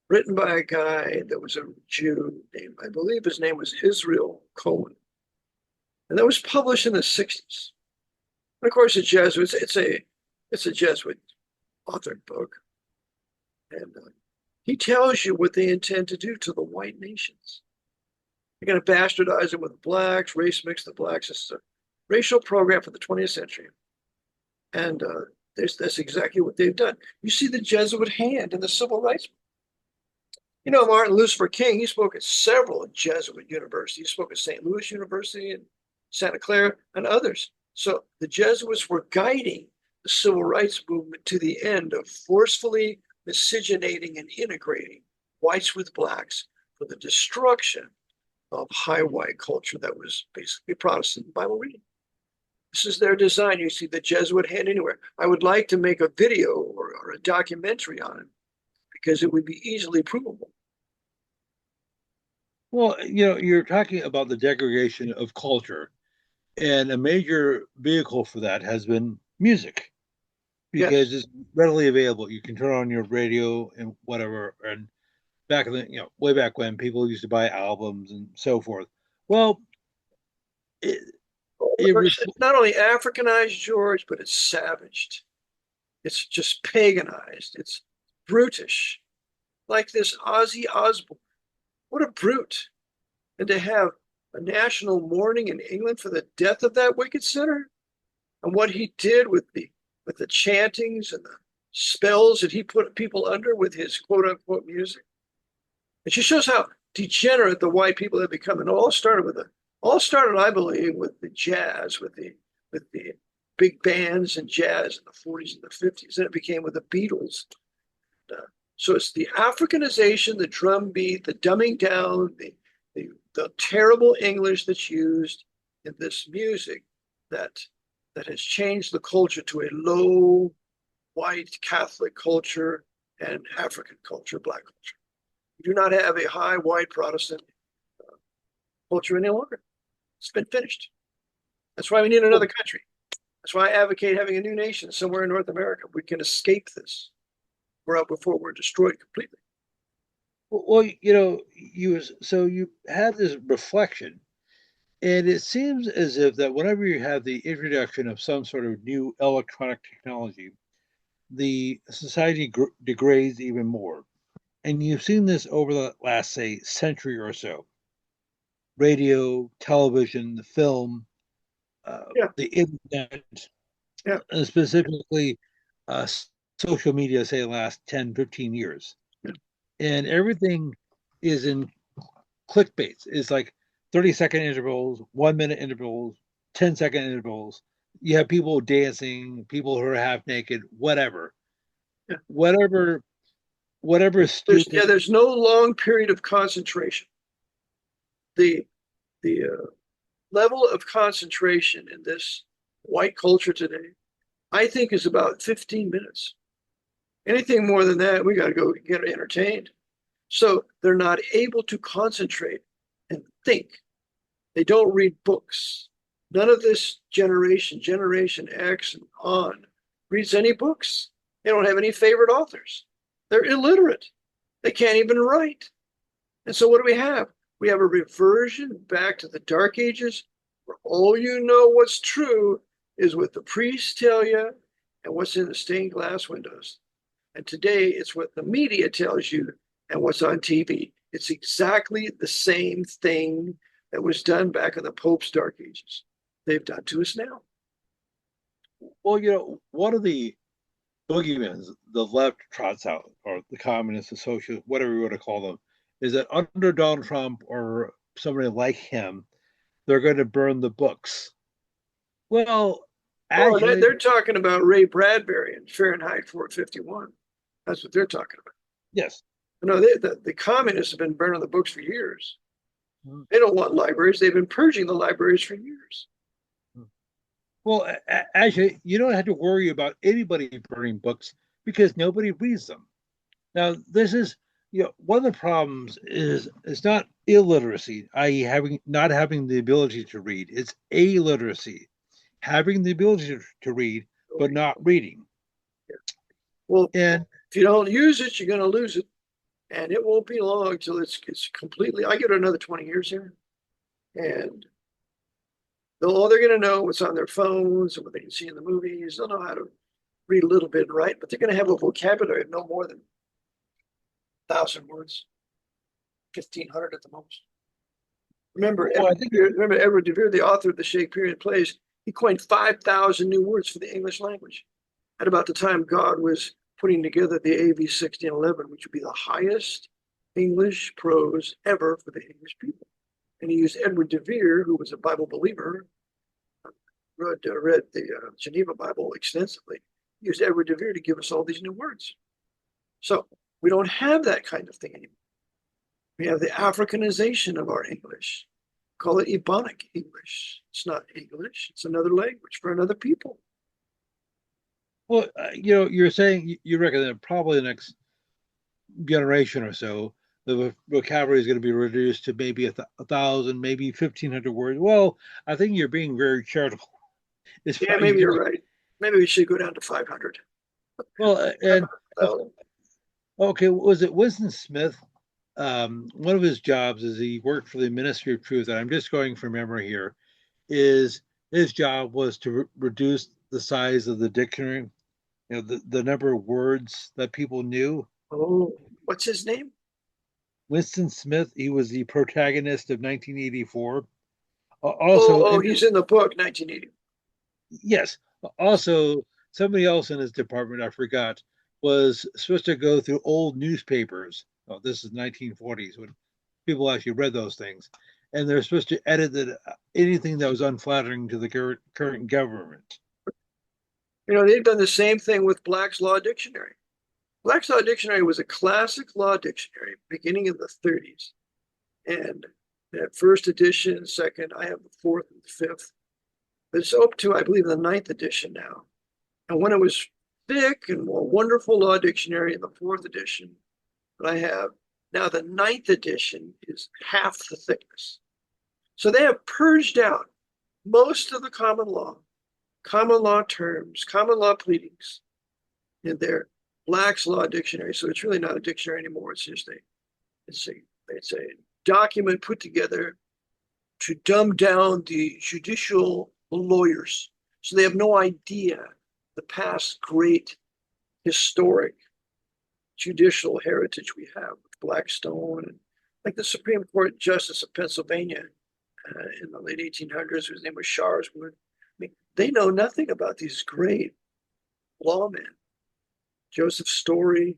written by a guy that was a Jew named, I believe his name was Israel Cohen, and that was published in the 60s. And of course, the Jesuits, it's a Jesuit authored book, and he tells you what they intend to do to the white nations. They're going to bastardize them with blacks, race mix the blacks. It's a racial program for the 20th century. And that's exactly what they've done. You see the Jesuit hand in the civil rights. You know, Martin Lucifer King, he spoke at several Jesuit universities. He spoke at St. Louis University and Santa Clara and others. So the Jesuits were guiding the civil rights movement to the end of forcefully miscegenating and integrating whites with blacks for the destruction of high white culture that was basically Protestant Bible reading. This is their design. You see the Jesuit hand anywhere. I would like to make a video or a documentary on it because it would be easily provable. well, you're talking about the degradation of culture, and a major vehicle for that has been music Yes. because it's readily available. You can turn on your radio and whatever. And back in the, way back when people used to buy albums and so forth. Well, it, it It's not only Africanized, George, but it's savaged. It's just paganized. It's brutish. Like this Ozzy Osbourne. What a brute. And to have a national mourning in England for the death of that wicked sinner and what he did with the chantings and the spells that he put people under with his quote unquote music. It just shows how degenerate the white people have become. And all started, I believe, with the jazz, with the big bands and jazz in the 40s and the 50s. Then it became with the Beatles. So it's the Africanization, the drum beat, the dumbing down, the terrible English that's used in this music that has changed the culture to a low white Catholic culture and African culture, black culture. We do not have a high white Protestant culture any longer. It's been finished. That's why we need another country. That's why I advocate having a new nation somewhere in North America. We can escape this. We're out before we're destroyed completely. well, you have this reflection, and it seems as if that whenever you have the introduction of some sort of new electronic technology, the society degrades even more. And you've seen this over the last, say, century or so. Radio, television, the film, Yeah, the internet, yeah. and specifically uh, social media, say, the last 10, 15 years. Yeah. and everything is in clickbaits. It's like 30-second intervals, 1 minute intervals, 10-second intervals. You have people dancing, people who are half naked, whatever, Yeah. whatever, whatever stupid. There's no long period of concentration. The level of concentration in this white culture today, I think, is about 15 minutes. Anything more than that, we got to go get entertained. So they're not able to concentrate and think. They don't read books. None of this Generation X and on, reads any books. They don't have any favorite authors. They're illiterate. They can't even write. And so what do we have? We have a reversion back to the Dark Ages, where all you know what's true is what the priests tell you and what's in the stained glass windows. And today it's what the media tells you and what's on TV. It's exactly the same thing that was done back in the Pope's Dark Ages. They've done to us now. Well, one of the boogeymen the left trots out, or the communists, the socialists, whatever you want to call them, is that under Donald Trump or somebody like him, they're going to burn the books. Well, actually, they're talking about Ray Bradbury and Fahrenheit 451. That's what they're talking about. yes. No, the communists have been burning the books for years. They don't want libraries. They've been purging the libraries for years. Well, actually, you don't have to worry about anybody burning books because nobody reads them. Now, this is, one of the problems is it's not illiteracy, i.e., not having the ability to read. It's illiteracy, having the ability to read but not reading. Yeah. Well, and if you don't use it, you're going to lose it, and it won't be long until it's completely. I give it another 20 years here, and all they're going to know what's on their phones and what they can see in the movies. They'll know how to read a little bit and write, but they're going to have a vocabulary of no more than 1,000 words, 1,500 at the most. Remember, Edward de Vere, the author of the Shakespearean plays, he coined 5,000 new words for the English language at about the time God was putting together the AV 1611, which would be the highest English prose ever for the English people. And he used Edward de Vere, who was a Bible believer, read the Geneva Bible extensively. He used Edward de Vere to give us all these new words. So we don't have that kind of thing anymore. We have the Africanization of our English. Call it Ebonic English. It's not English. It's another language for another people. Well, you're saying you reckon that probably the next generation or so, the vocabulary is going to be reduced to maybe 1,000, maybe 1,500 words. Well, I think you're being very charitable. Yeah, maybe you're right. Maybe we should go down to 500. Well, and okay, was it Winston Smith? One of his jobs is he worked for the Ministry of Truth, and I'm just going from memory here, is his job was to reduce the size of the dictionary, the number of words that people knew. Oh, what's his name? Winston Smith. He was the protagonist of 1984. Also, he's in the book 1980. Yes. Also, somebody else in his department, I forgot, was supposed to go through old newspapers. Oh, this is 1940s when people actually read those things, and they're supposed to edit anything that was unflattering to the current government. They've done the same thing with Black's Law Dictionary. Black's Law Dictionary was a classic law dictionary beginning in the 30s. And that first edition, second, I have the fourth and the fifth. But it's up to, I believe, the ninth edition now. And when it was thick and more wonderful law dictionary in the fourth edition that I have, now the ninth edition is half the thickness. So they have purged out most of the common law terms, common law pleadings in their Black's Law Dictionary. So it's really not a dictionary anymore. It's just it's a document put together to dumb down the judicial lawyers. So they have no idea the past great historic judicial heritage we have with Blackstone and like the Supreme Court Justice of Pennsylvania in the late 1800s, whose name was Sharswood. I mean, they know nothing about these great lawmen. Joseph Story,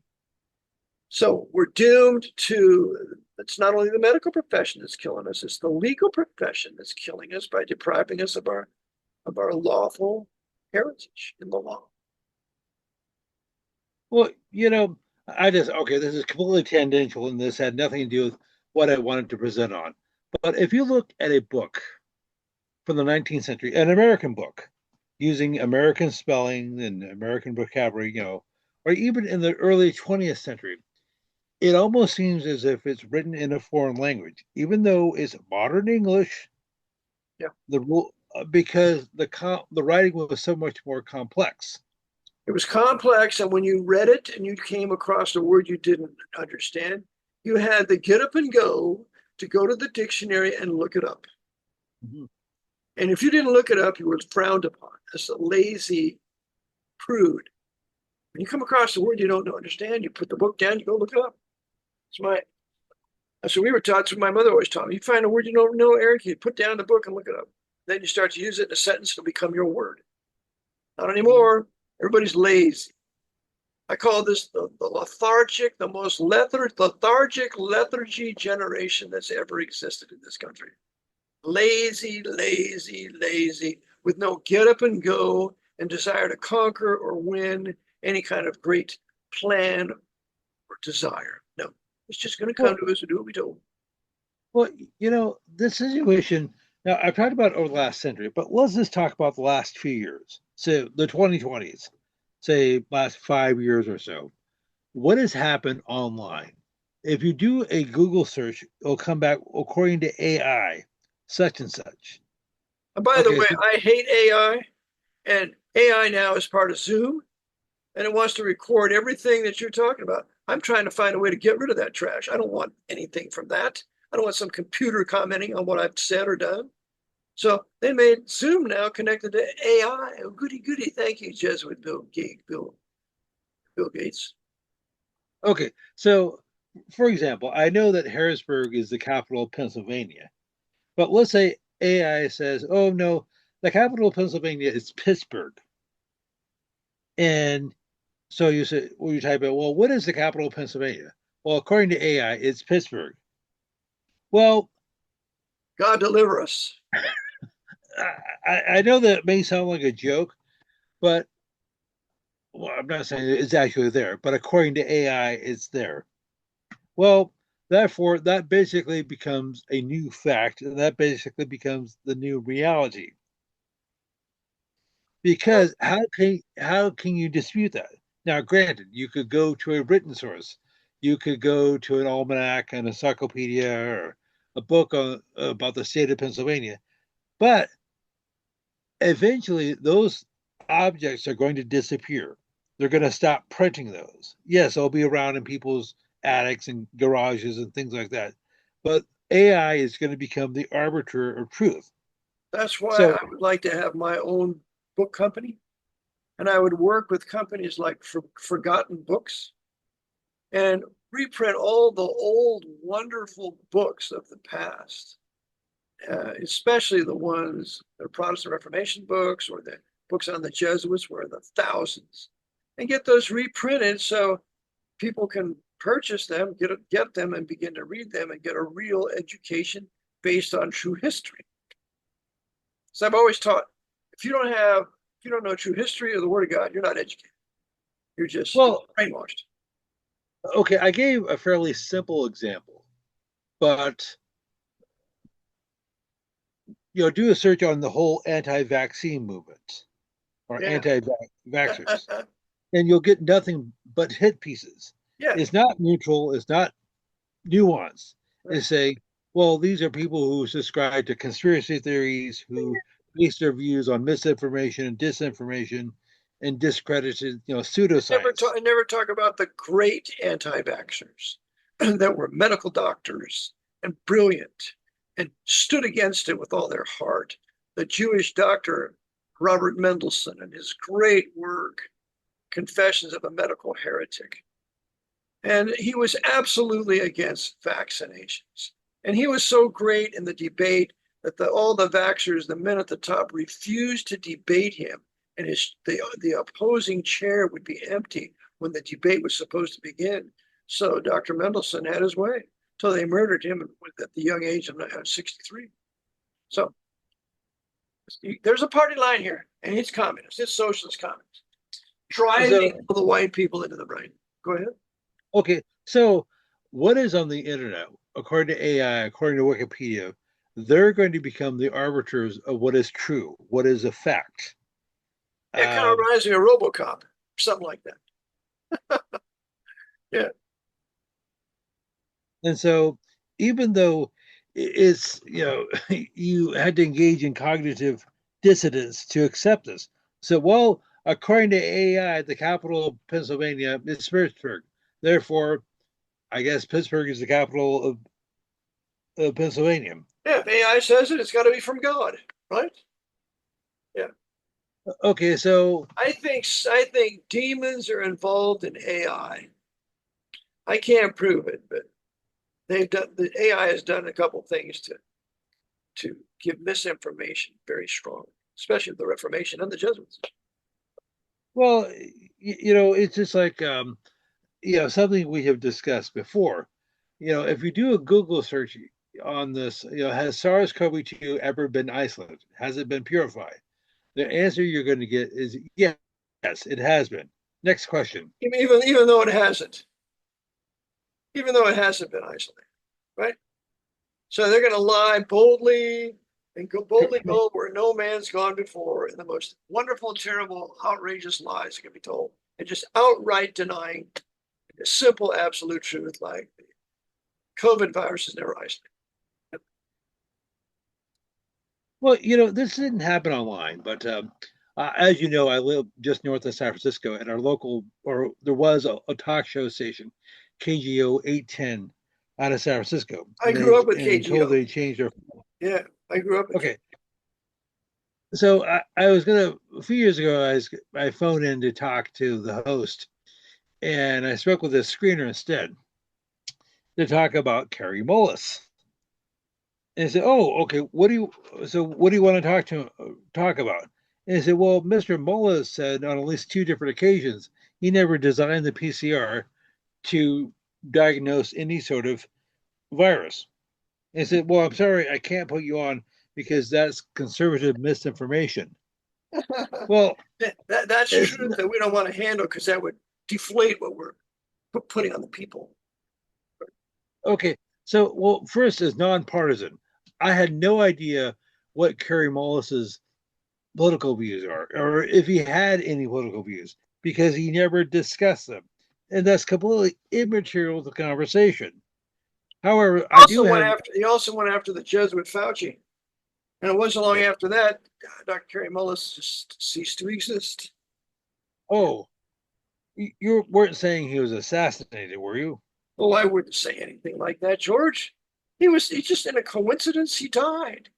So we're doomed to, it's not only the medical profession that's killing us, it's the legal profession that's killing us by depriving us of our lawful heritage in the law. Well, okay, this is completely tangential and this had nothing to do with what I wanted to present on. But if you look at a book from the 19th century, an American book, using American spelling and American vocabulary, or even in the early 20th century, it almost seems as if it's written in a foreign language, even though it's modern English. Yeah. The rule because the writing was so much more complex. It was complex, and when you read it and you came across a word you didn't understand, you had to get up and go to go to the dictionary and look it up. Mhm. And if you didn't look it up, you were frowned upon as a lazy prude. When you come across a word you don't understand, you put the book down, you go look it up. That's what we were taught. That's what my mother always taught me. You find a word you don't know, Eric, you put down the book and look it up. Then you start to use it in a sentence, it'll become your word. Not anymore. Everybody's lazy. I call this the lethargic, the most lethargic lethargy generation that's ever existed in this country. Lazy, lazy, lazy, with no get up and go and desire to conquer or win any kind of great plan or desire. No, it's just going to come to us and do what we told. Well, this situation, now I've talked about over the last century, but let's just talk about the last few years. So the 2020s, say last 5 years or so. What has happened online? If you do a Google search, it'll come back according to AI, such and such. And by the Okay, way, so I hate AI, and AI now is part of Zoom, and it wants to record everything that you're talking about. I'm trying to find a way to get rid of that trash. I don't want anything from that. I don't want some computer commenting on what I've said or done. So they made Zoom now connected to AI. Oh, goody, goody. Thank you, Jesuit Bill Gates. okay, so for example, I know that Harrisburg is the capital of Pennsylvania, but let's say AI says, "Oh no, the capital of Pennsylvania is Pittsburgh," and so you say, well, you type in, "Well, what is the capital of Pennsylvania?" Well, according to AI, it's Pittsburgh. Well, God deliver us. I know that it may sound like a joke, but well, I'm not saying it's actually there, but according to AI, it's there. Well, therefore, that basically becomes a new fact, and that basically becomes the new reality. Because how can you dispute that? Now, granted, you could go to a written source, you could go to an almanac, an encyclopedia, or a book about the state of Pennsylvania, but eventually those objects are going to disappear. They're going to stop printing those. Yes, they'll be around in people's attics and garages and things like that. But AI is going to become the arbiter of truth. That's why So, I would like to have my own book company. And I would work with companies like Forgotten Books and reprint all the old wonderful books of the past, especially the ones, the Protestant Reformation books or the books on the Jesuits, where the thousands, and get those reprinted so people can purchase them, get them, and begin to read them and get a real education based on true history. So I've always taught, if you don't know true history of the Word of God, you're not educated. You're just well, brainwashed. okay, I gave a fairly simple example, but do a search on the whole anti-vaccine movement or Yeah. anti-vaxxers, and you'll get nothing but hit pieces. Yeah. It's not neutral. It's not nuanced. Right. It's saying, well, these are people who subscribe to conspiracy theories, who base their views on misinformation and disinformation and discredited, pseudoscience. Never talk about the great anti-vaxxers that were medical doctors and brilliant and stood against it with all their heart. The Jewish doctor Robert Mendelssohn and his great work, Confessions of a Medical Heretic. And he was absolutely against vaccinations. And he was so great in the debate that all the vaxxers, the men at the top, refused to debate him. And the opposing chair would be empty when the debate was supposed to begin. So Dr. Mendelsohn had his way until they murdered him at the young age of 63. So there's a party line here, and it's communist, it's socialist communist, driving all the white people into the brain. Go ahead. Okay, so what is on the internet, according to AI, according to Wikipedia, they're going to become the arbiters of what is true, what is a fact. Yeah, kind of reminds me of RoboCop, something like that. Yeah. And so, even though it's, you had to engage in cognitive dissonance to accept this. So, well, according to AI, the capital of Pennsylvania is Pittsburgh. Therefore, I guess Pittsburgh is the capital of Pennsylvania. Yeah, if AI says it, it's got to be from God, right? Yeah. Okay, so I think demons are involved in AI. I can't prove it, but the AI has done a couple things to give misinformation very strong, especially the Reformation and the Jesuits. well, it's just like something we have discussed before. If you do a Google search on this, has SARS-CoV-2 ever been isolated? Has it been purified? The answer you're going to get is yes, it has been. Next question. Even though it hasn't, even though it hasn't been isolated, right? So they're going to lie boldly and boldly go where no man's gone before, and the most wonderful, terrible, outrageous lies can be told, and just outright denying a simple, absolute truth like the COVID virus is never isolated. Well, this didn't happen online, but as you know, I live just north of San Francisco, and our local, or there was a talk show station, KGO 810, out of San Francisco. I grew up with Until KGO. they changed their. Yeah, I grew up with Okay. So I was a few years ago, I phoned in to talk to the host, and I spoke with a screener instead to talk about Carrie Mullis. And I said, "Oh, okay. What do you want to talk about?" And I said, "Well, Mr. Mullis said on at least two different occasions he never designed the PCR to diagnose any sort of virus." And I said, "Well, I'm sorry, I can't put you on because that's conservative misinformation." Well, that's truth that we don't want to handle because that would deflate what we're putting on the people. Okay, so well, first is nonpartisan. I had no idea what Kerry Mullis's political views are, or if he had any political views, because he never discussed them, and that's completely immaterial to the conversation. However, He also went after the Jesuit Fauci, and it wasn't long after that Dr. Carrie Mullis just ceased to exist. Oh, you weren't saying he was assassinated, were you? Oh, I wouldn't say anything like that, George. He's just in a coincidence. He died.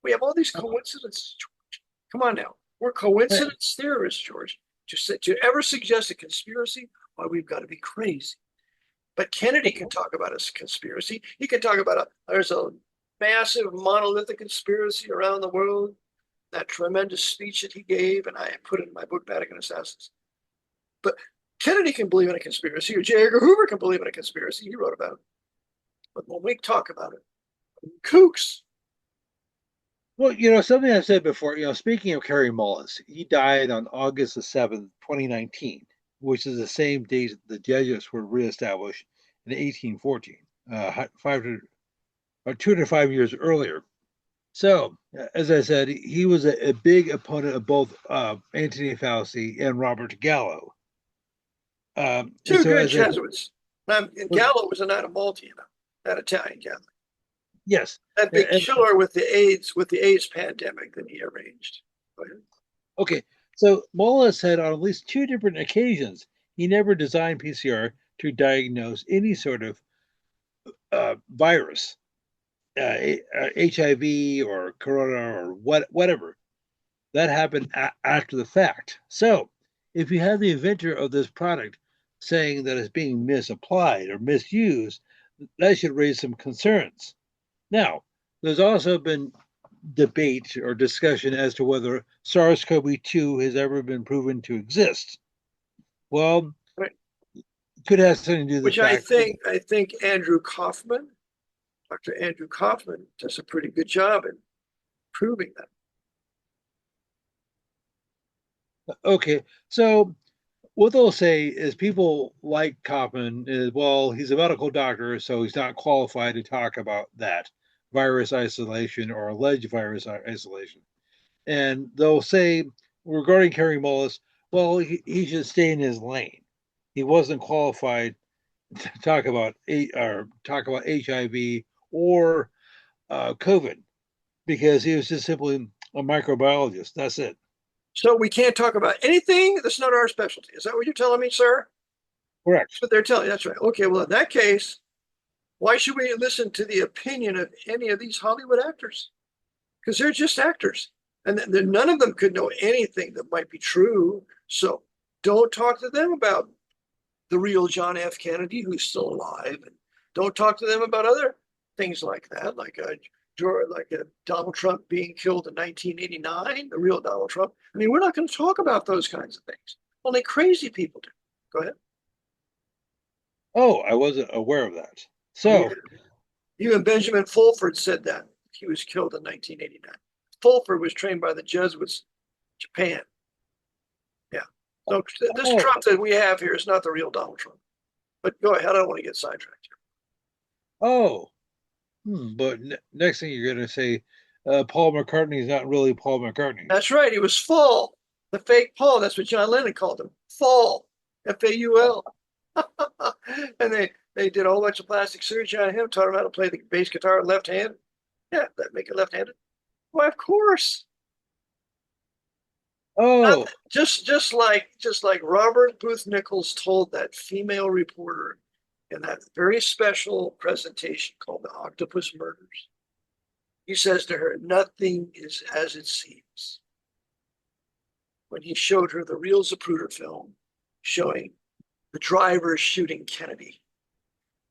We have all these coincidences, George. Come on now. We're coincidence theorists, George. To ever suggest a conspiracy, why, we've got to be crazy. But Kennedy can talk about a conspiracy. He can talk about there's a massive monolithic conspiracy around the world. That tremendous speech that he gave, and I put it in my book, Vatican Assassins. But Kennedy can believe in a conspiracy, or J. Edgar Hoover can believe in a conspiracy. He wrote about it. But when we talk about it, kooks. Well, something I said before, speaking of Kerry Mullis, he died on August the 7th, 2019, which is the same date the Jesuits were reestablished in 1814, 205 years earlier. So, as I said, he was a big opponent of both Anthony Fauci and Robert Gallo. Two good Jesuits. Gallo was not a Maltese, that Italian Catholic. Yes. That big killer with the AIDS pandemic that he arranged. Okay. So Mullis said on at least two different occasions he never designed PCR to diagnose any sort of virus, HIV or corona or whatever. That happened after the fact. So if you have the inventor of this product saying that it's being misapplied or misused, that should raise some concerns. Now, there's also been debate or discussion as to whether SARS-CoV-2 has ever been proven to exist. Well, could have something to do with which the fact. I think Dr. Andrew Kaufman does a pretty good job in proving that. Okay, so what they'll say is people like Kaufman is, well, he's a medical doctor, so he's not qualified to talk about that virus isolation or alleged virus isolation. And they'll say regarding Kerry Mullis, well, he should stay in his lane. He wasn't qualified to talk about HIV or COVID because he was just simply a microbiologist. That's it. So we can't talk about anything that's not our specialty. Is that what you're telling me, sir? Correct. That's what they're telling you. That's right. Okay, well, in that case, why should we listen to the opinion of any of these Hollywood actors? Because they're just actors. And none of them could know anything that might be true. So don't talk to them about the real John F. Kennedy, who's still alive. And don't talk to them about other things like that, like Donald Trump being killed in 1989, the real Donald Trump. I mean, we're not going to talk about those kinds of things. Only crazy people do. Go ahead. Oh, I wasn't aware of that. Yeah. So, Even Benjamin Fulford said that he was killed in 1989. Fulford was trained by the Jesuits, Japan. Yeah. So this oh, Trump that we have here is not the real Donald Trump. But go ahead. I don't want to get sidetracked here. oh, but next thing you're going to say, Paul McCartney is not really Paul McCartney. That's right. He was Fall, the fake Paul. That's what John Lennon called him. Fall, Faul. And they did a whole bunch of plastic surgery on him, taught him how to play the bass guitar left hand. Yeah, that make it left-handed. Why, of course. Oh, Just like Robert Booth Nichols told that female reporter in that very special presentation called The Octopus Murders. He says to her, nothing is as it seems. When he showed her the real Zapruder film showing the driver shooting Kennedy.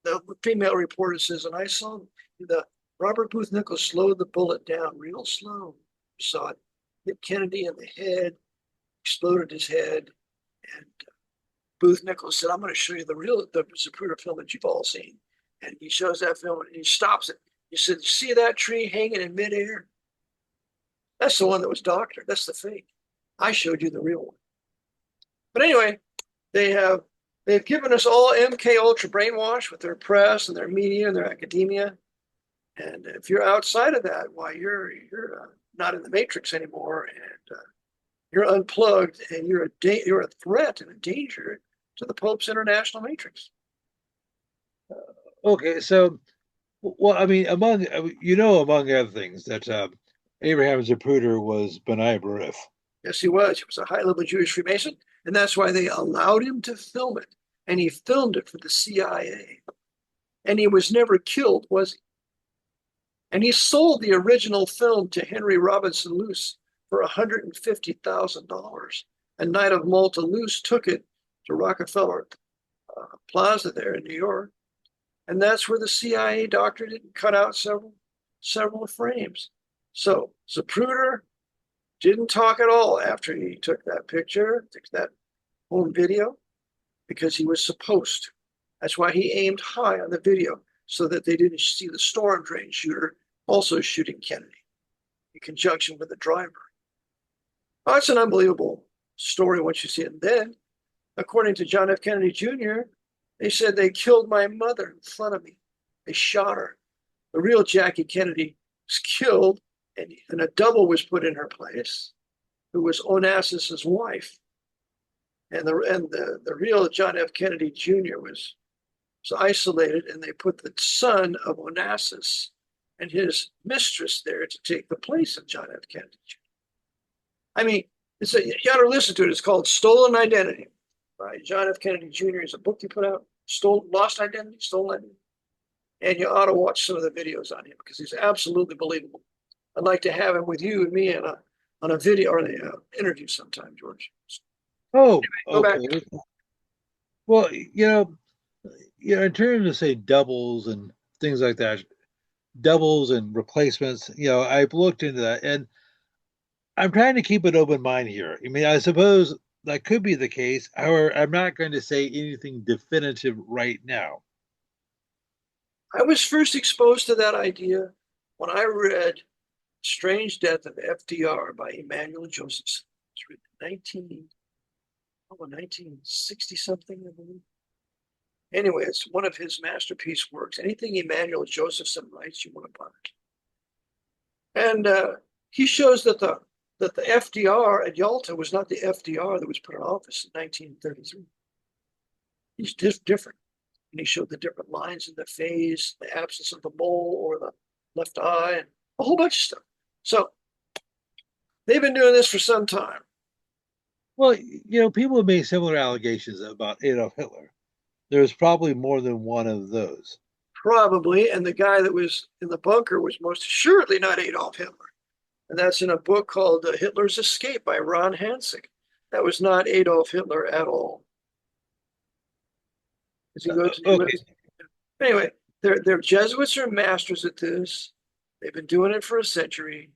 The female reporter says, and I saw the Robert Booth Nichols slowed the bullet down real slow. You saw it hit Kennedy in the head, exploded his head, and Booth Nichols said, I'm going to show you the Zapruder film that you've all seen. And he shows that film and he stops it. He said, you see that tree hanging in midair? That's the one that was doctored. That's the fake. I showed you the real one. But anyway, they've given us all MK Ultra brainwash with their press and their media and their academia. And if you're outside of that, why you're not in the matrix anymore, and you're unplugged, and you're a threat and a danger to the Pope's international matrix. okay. So, well, I mean, among other things, that Abraham Zapruder was B'nai B'rith. Yes, he was. He was a high-level Jewish Freemason, and that's why they allowed him to film it. And he filmed it for the CIA. And he was never killed, was he? And he sold the original film to Henry Robinson Luce for $150,000. And Knight of Malta Luce took it to Rockefeller Plaza there in New York. And that's where the CIA doctored it and cut out several frames. So Zapruder didn't talk at all after he took that picture, took that home video, because he was supposed to. That's why he aimed high on the video, so that they didn't see the storm drain shooter also shooting Kennedy in conjunction with the driver. Oh, it's an unbelievable story once you see it. And then, according to John F. Kennedy Jr., they said they killed my mother in front of me. They shot her. The real Jackie Kennedy was killed, and a double was put in her place, who was Onassis's wife. And the real John F. Kennedy Jr. was isolated, and they put the son of Onassis and his mistress there to take the place of John F. Kennedy Jr. I mean, you got to listen to it. It's called Stolen Identity by John F. Kennedy Jr. It's a book he put out, Lost Identity, Stolen Identity. And you ought to watch some of the videos on him because he's absolutely believable. I'd like to have him with you and me on a video or an interview sometime, George. Oh, Go back. okay. Well, in terms of say doubles and things like that, doubles and replacements, I've looked into that, and I'm trying to keep an open mind here. I mean, I suppose that could be the case. However, I'm not going to say anything definitive right now. I was first exposed to that idea when I read Strange Death of FDR by Emmanuel Josephson. It's written in 1960 something, I believe. Anyway, it's one of his masterpiece works. Anything Emmanuel Josephson writes, you want to buy it. And he shows that the FDR at Yalta was not the FDR that was put in office in 1933. He's just different. And he showed the different lines in the face, the absence of the mole or the left eye, and a whole bunch of stuff. So they've been doing this for some time. Well, people have made similar allegations about Adolf Hitler. There's probably more than one of those. Probably. And the guy that was in the bunker was most assuredly not Adolf Hitler. And that's in a book called Hitler's Escape by Ron Hansik. That was not Adolf Hitler at all. Okay. Anyway, their Jesuits are masters at this. They've been doing it for a century.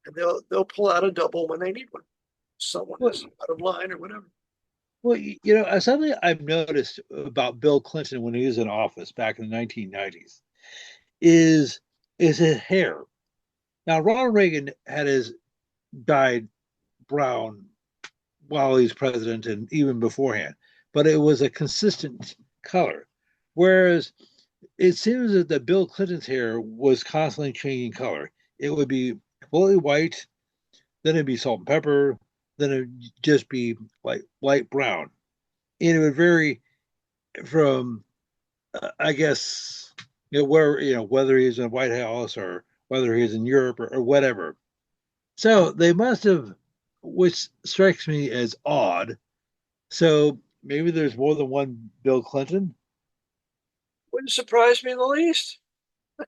And they'll pull out a double when they need one. Someone is out of line or whatever. Well, something I've noticed about Bill Clinton when he was in office back in the 1990s is his hair. Now, Ronald Reagan had his dyed brown while he was president and even beforehand, but it was a consistent color. Whereas it seems that the Bill Clinton's hair was constantly changing color. It would be completely white, then it'd be salt and pepper, then it'd just be like light brown. And it would vary from, I guess, whether he's in the White House or whether he's in Europe or whatever. So they must have, which strikes me as odd. So maybe there's more than one Bill Clinton. Wouldn't surprise me in the least.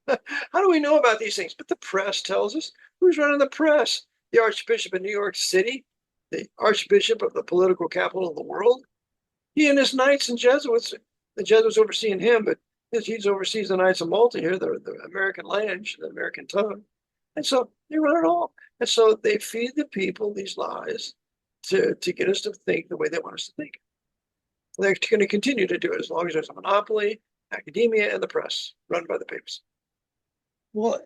How do we know about these things? But the press tells us. Who's running the press? The Archbishop of New York City, the Archbishop of the political capital of the world. He and his knights and Jesuits, the Jesuits overseeing him, but he oversees the Knights of Malta here, the American language, the American tongue. And so they run it all. And so they feed the people these lies to get us to think the way they want us to think. They're going to continue to do it as long as there's a monopoly, academia, and the press run by the papers. Well,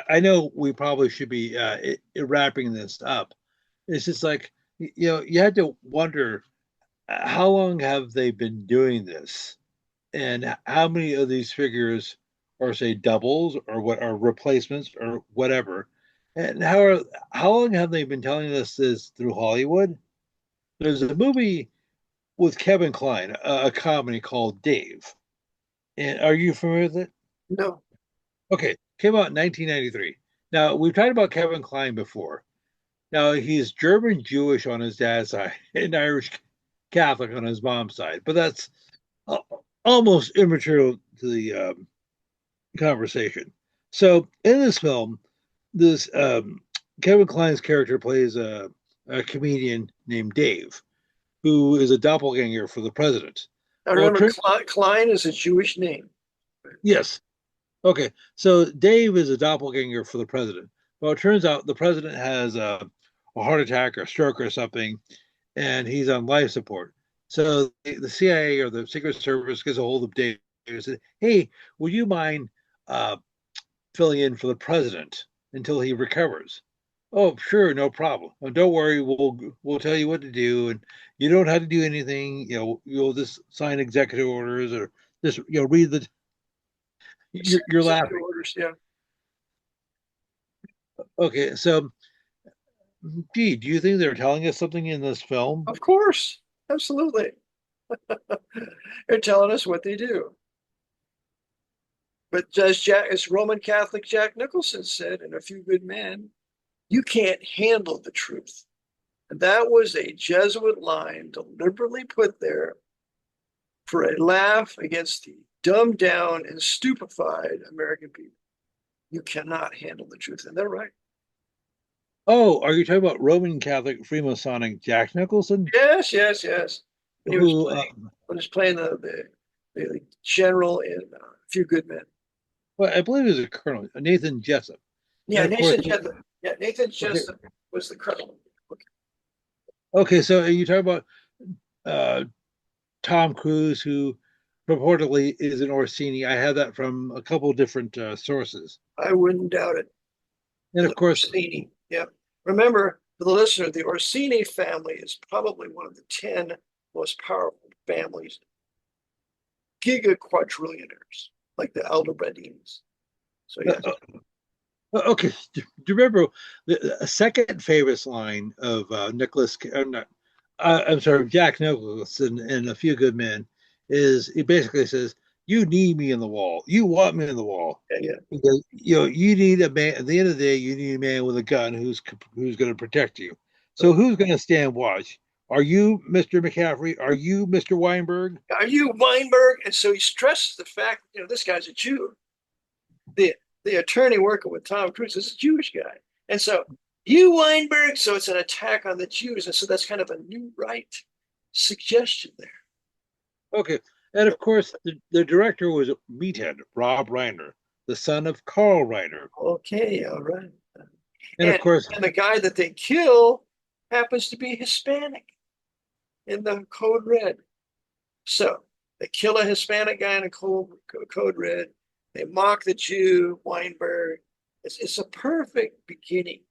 I know we probably should be wrapping this up. It's just like, you had to wonder how long have they been doing this, and how many of these figures are, say, doubles or what are replacements or whatever, and how long have they been telling us this through Hollywood? There's a movie with Kevin Kline, a comedy called Dave, and are you familiar with it? No. Okay, came out in 1993. Now, we've talked about Kevin Kline before. Now, he's German Jewish on his dad's side and Irish Catholic on his mom's side, but that's almost immaterial to the conversation. So, in this film, this Kevin Kline's character plays a comedian named Dave, who is a doppelganger for the president. I remember Kline is a Jewish name. Yes. Okay, so Dave is a doppelganger for the president. Well, it turns out the president has a heart attack or a stroke or something, and he's on life support. So the CIA or the Secret Service gets a hold of Dave and says, "Hey, would you mind filling in for the president until he recovers?" "Oh, sure, no problem. Oh, don't worry, we'll tell you what to do, and you don't have to do anything. You'll just sign executive orders or just read the." You're laughing. Orders, yeah. Okay, so, gee, do you think they're telling us something in this film? Of course, absolutely. They're telling us what they do. But as Roman Catholic Jack Nicholson said in A Few Good Men, you can't handle the truth. And that was a Jesuit line deliberately put there for a laugh against the dumbed down and stupefied American people. You cannot handle the truth, and they're right. Oh, are you talking about Roman Catholic Freemasonic Jack Nicholson? Yes. When he was playing the general in A Few Good Men. Well, I believe he was a colonel, Nathan Jessup. Yeah, Nathan Jessup. Yeah, Nathan Jessup was the colonel. Okay. Okay, so you talk about uh, Tom Cruise, who purportedly is an Orsini. I have that from a couple different sources, I wouldn't doubt it. and The of course, Orsini. Yeah. Remember, for the listener, the Orsini family is probably one of the 10 most powerful families, giga quadrillionaires, like the Aldobrandines. So, uh, yes. uh, okay. Do you remember the second famous line of Nicholas? Not, I'm sorry, Jack Nicholson in A Few Good Men is he basically says, "You need me in the wall. You want me in the wall." Yeah, yeah. Because you need a man. At the end of the day, you need a man with a gun who's going to protect you. So who's going to stand watch? Are you Mr. McCaffrey? Are you Mr. Weinberg? Are you Weinberg? And so he stresses the fact, this guy's a Jew. The the attorney working with Tom Cruise is a Jewish guy. And so you Weinberg, so it's an attack on the Jews. And so that's kind of a new right suggestion there. Okay, and of course the director was Meathead Rob Reiner, the son of Carl Reiner, Okay, all right. and of And course, and the guy that they kill happens to be Hispanic in the code red. So they kill a Hispanic guy in a code red. They mock the Jew, Weinberg. It's a perfect beginning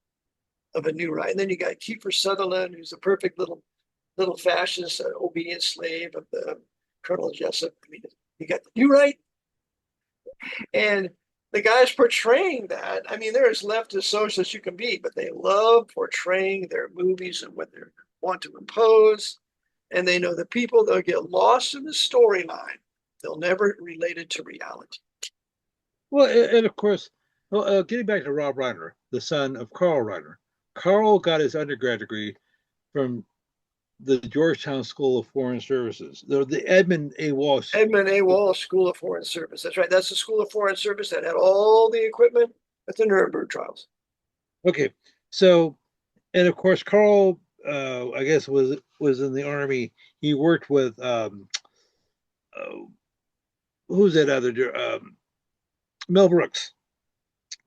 of a new right. And then you got Kiefer Sutherland, who's a perfect little fascist, obedient slave of the Colonel Jesuit. I mean, you got the new right, and the guys portraying that. I mean, they're as left as socialist you can be, but they love portraying their movies and what they want to impose. And they know the people, they'll get lost in the storyline. They'll never relate it to reality. well, and of course, well, getting back to Rob Reiner, the son of Carl Reiner. Carl got his undergrad degree from the Georgetown School of Foreign Services, the Edmund A. Walsh. Edmund A. Walsh School of Foreign Service. That's right. That's the School of Foreign Service that had all the equipment at the Nuremberg trials. Okay, so and of course, Carl, I guess was in the army. He worked with uh, who's that other Mel Brooks.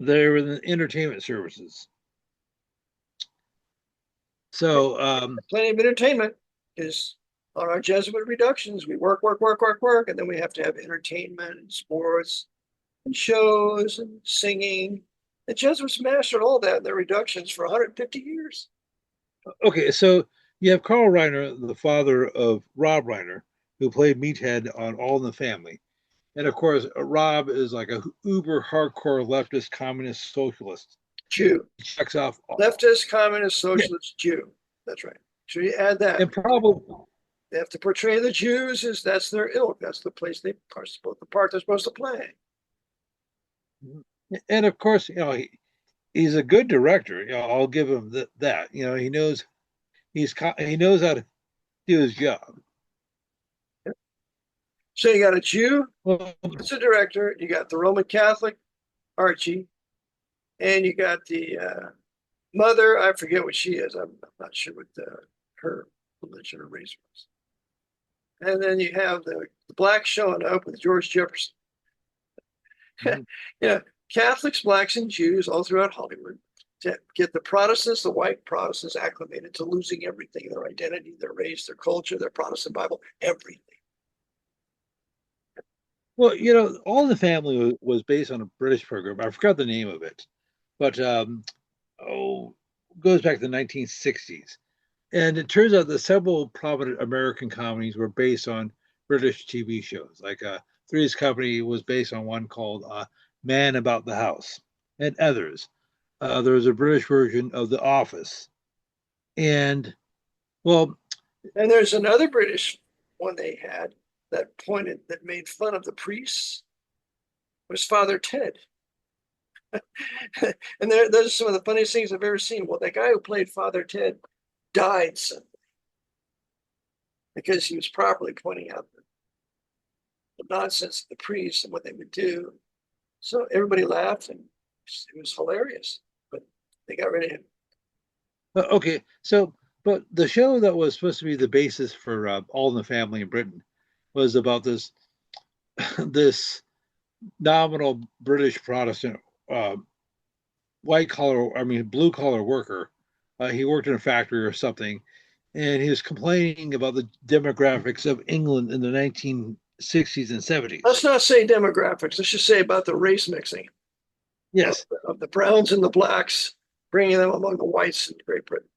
They were in the entertainment services. So Plenty of entertainment is on our Jesuit reductions. We work, work, work, work, work, and then we have to have entertainment and sports and shows and singing. The Jesuits mastered all that in their reductions for 150 years. okay, so you have Carl Reiner, the father of Rob Reiner, who played Meathead on All in the Family. And of course, Rob is like a uber hardcore leftist communist socialist. Jew, He checks off all. leftist, communist, Yeah, socialist, Jew. That's right. So you add that. and probably They have to portray the Jews as that's their ilk. That's the place they are supposed the part they're supposed to play. and of course, he's a good director. I'll give him that. He knows how to do his job. So you got a Jew, Well, it's a director. You got the Roman Catholic, Archie, and you got the mother. I forget what she is. I'm not sure what her religion or race was. And then you have the black showing up with George Jefferson. Yeah, Catholics, blacks, and Jews all throughout Hollywood to get the Protestants, the white Protestants, acclimated to losing everything, their identity, their race, their culture, their Protestant Bible, everything. well, All in the Family was based on a British program. I forgot the name of it, but goes back to the 1960s. And it turns out that several prominent American comedies were based on British TV shows. Like Three's Company was based on one called Man About the House, and others. There was a British version of The Office. And, well, And there's another British one they had that made fun of the priests was Father Ted. And those are some of the funniest things I've ever seen. Well, the guy who played Father Ted died suddenly because he was properly pointing out the nonsense of the priests and what they would do. So everybody laughed and it was hilarious, but they got rid of him. okay. So, but the show that was supposed to be the basis for All in the Family in Britain was about this this nominal British Protestant uh, white collar, I mean blue collar worker. He worked in a factory or something, and he was complaining about the demographics of England in the 1960s and 70s. Let's not say demographics. Let's just say about the race mixing Yes. of the browns and the blacks, bringing them among the whites in Great Britain.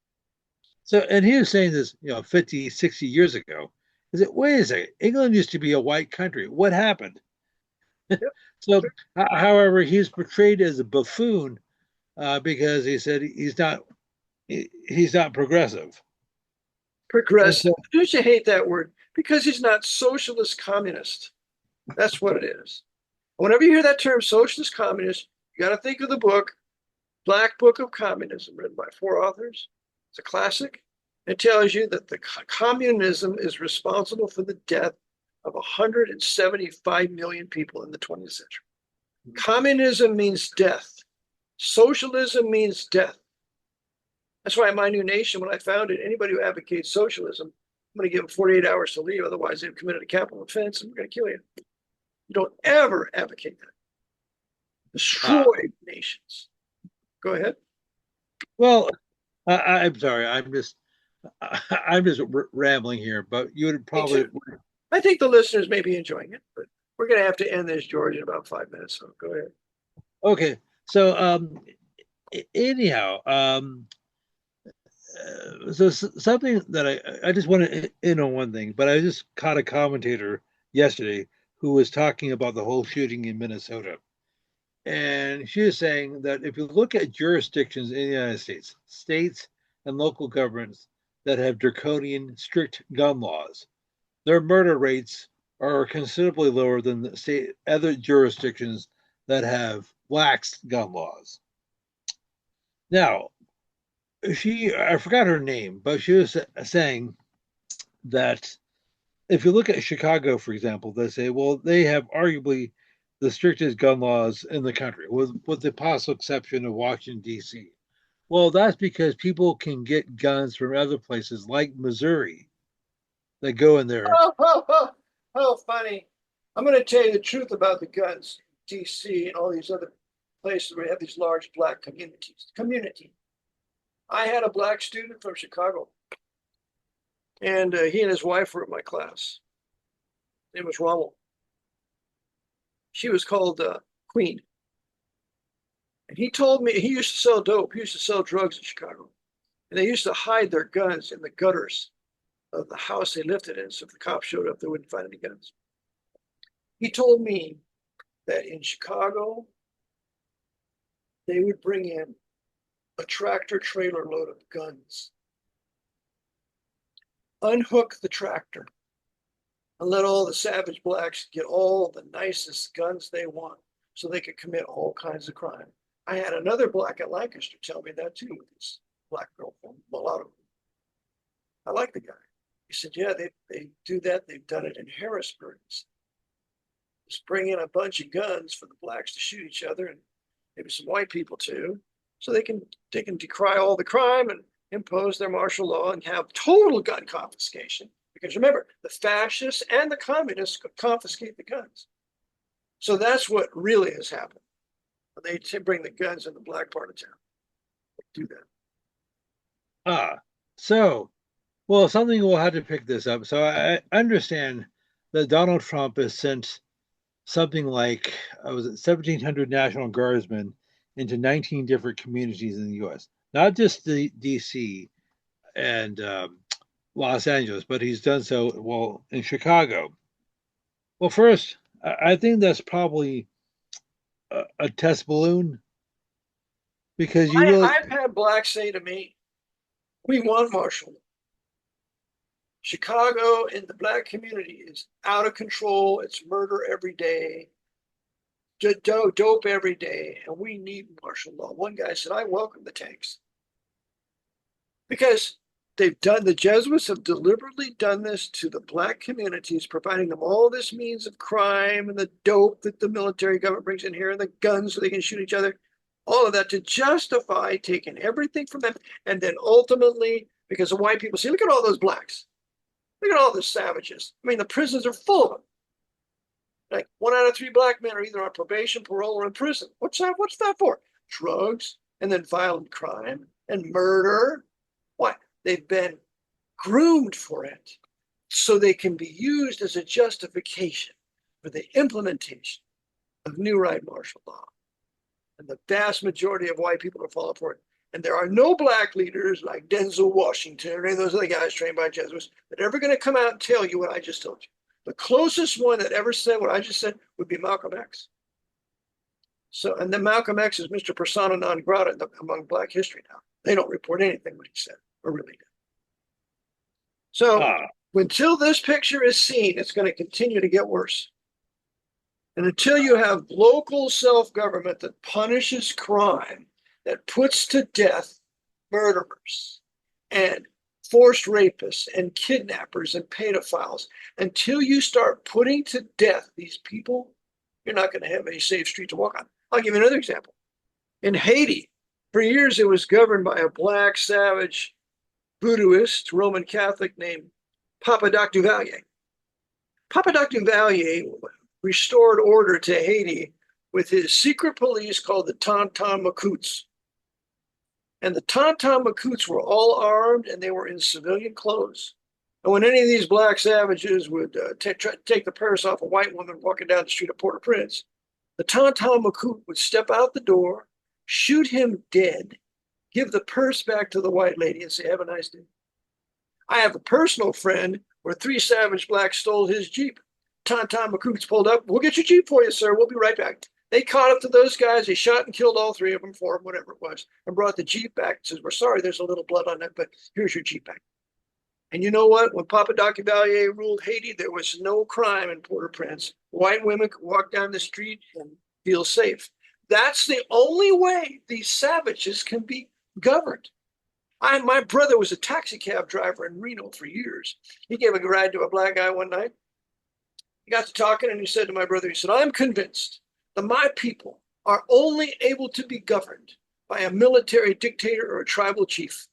So, and he was saying this, 50, 60 years ago. Is it, wait a second, England used to be a white country. What happened? Yep. So, however, he's portrayed as a buffoon because he said he's not progressive. And Progressive. so, Don't you hate that word? Because he's not socialist communist. That's what it is. Whenever you hear that term socialist communist, you got to think of the book, Black Book of Communism, written by 4 authors. It's a classic. It tells you that the communism is responsible for the death of 175 million people in the 20th century. Communism means death. Socialism means death. That's why My New Nation, when I founded, anybody who advocates socialism, I'm going to give them 48 hours to leave. Otherwise, they've committed a capital offense and we're going to kill you. You don't ever advocate that. Destroy nations. Go ahead. well, I'm sorry, I'm just rambling here, but you would probably. I think the listeners may be enjoying it, but we're going to have to end this, George, in about 5 minutes. So go ahead. Okay, so anyhow, so something that I just want to in on one thing, but I just caught a commentator yesterday who was talking about the whole shooting in Minnesota, and she was saying that if you look at jurisdictions in the United States, states and local governments that have draconian, strict gun laws, their murder rates are considerably lower than the state other jurisdictions that have lax gun laws. Now, I forgot her name, but she was saying that if you look at Chicago, for example, they say, well, they have arguably the strictest gun laws in the country, with the possible exception of Washington, D.C. Well, that's because people can get guns from other places like Missouri that go in there. Oh, funny. I'm going to tell you the truth about the guns, DC, and all these other places where we have these large black communities. I had a black student from Chicago, and he and his wife were in my class. His name was Rommel. She was called Queen. And he told me he used to sell dope. He used to sell drugs in Chicago. And they used to hide their guns in the gutters of the house they lived in. So if the cops showed up, they wouldn't find any guns. He told me that in Chicago, they would bring in a tractor trailer load of guns, unhook the tractor, and let all the savage blacks get all the nicest guns they want so they could commit all kinds of crime. I had another black at Lancaster tell me that too, with this black girl from Mulatto. I like the guy. He said, yeah, they do that. They've done it in Harrisburg. Just bring in a bunch of guns for the blacks to shoot each other, and maybe some white people too, so they can decry all the crime and impose their martial law and have total gun confiscation. Because remember, the fascists and the communists could confiscate the guns. So that's what really has happened. They bring the guns in the black part of town. They do that. So, well, something we'll have to pick this up. So I understand that Donald Trump has sent something like, was it 1,700 National Guardsmen into 19 different communities in the U.S., not just the D.C. and Los Angeles, but he's done so, well, in Chicago. Well, first, I think that's probably a test balloon because you really. I've had blacks say to me, we want martial law. Chicago and the black community is out of control. It's murder every day, dope every day, and we need martial law. One guy said, I welcome the tanks. Because the Jesuits have deliberately done this to the black communities, providing them all this means of crime and the dope that the military government brings in here and the guns so they can shoot each other. All of that to justify taking everything from them. And then ultimately, because the white people say, look at all those blacks. Look at all the savages. I mean, the prisons are full of them. Like 1 out of 3 black men are either on probation, parole, or in prison. What's that? What's that for? Drugs, and then violent crime and murder. Why? They've been groomed for it so they can be used as a justification for the implementation of new right martial law. And the vast majority of white people are falling for it. And there are no black leaders like Denzel Washington or any of those other guys trained by Jesuits that are ever going to come out and tell you what I just told you. The closest one that ever said what I just said would be Malcolm X. So, and then Malcolm X is Mr. Persona non grata among Black history now. They don't report anything what he said or really did. So until this picture is seen, it's going to continue to get worse. And until you have local self-government that punishes crime, that puts to death murderers and forced rapists and kidnappers and pedophiles, until you start putting to death these people, you're not going to have any safe street to walk on. I'll give you another example. In Haiti, for years it was governed by a black savage voodooist Roman Catholic named Papa Doc Duvalier. Papa Doc Duvalier restored order to Haiti with his secret police called the Tonton Macoutes. And the Tonton Macoutes were all armed and they were in civilian clothes. And when any of these black savages would take the purse off a white woman walking down the street of Port-au-Prince, the Tonton Macoute would step out the door, shoot him dead, give the purse back to the white lady and say, have a nice day. I have a personal friend where 3 savage blacks stole his Jeep. Tonton Macoutes pulled up. We'll get your Jeep for you, sir. We'll be right back. They caught up to those guys. They shot and killed all 3 of them for them, whatever it was, and brought the Jeep back. And says, we're sorry, there's a little blood on it, but here's your Jeep back. And you know what? When Papa Doc Duvalier ruled Haiti, there was no crime in Port-au-Prince. White women could walk down the street and feel safe. That's the only way these savages can be governed. My brother was a taxi cab driver in Reno for years. He gave a ride to a black guy one night. He got to talking and he said to my brother, he said, I'm convinced that my people are only able to be governed by a military dictator or a tribal chief.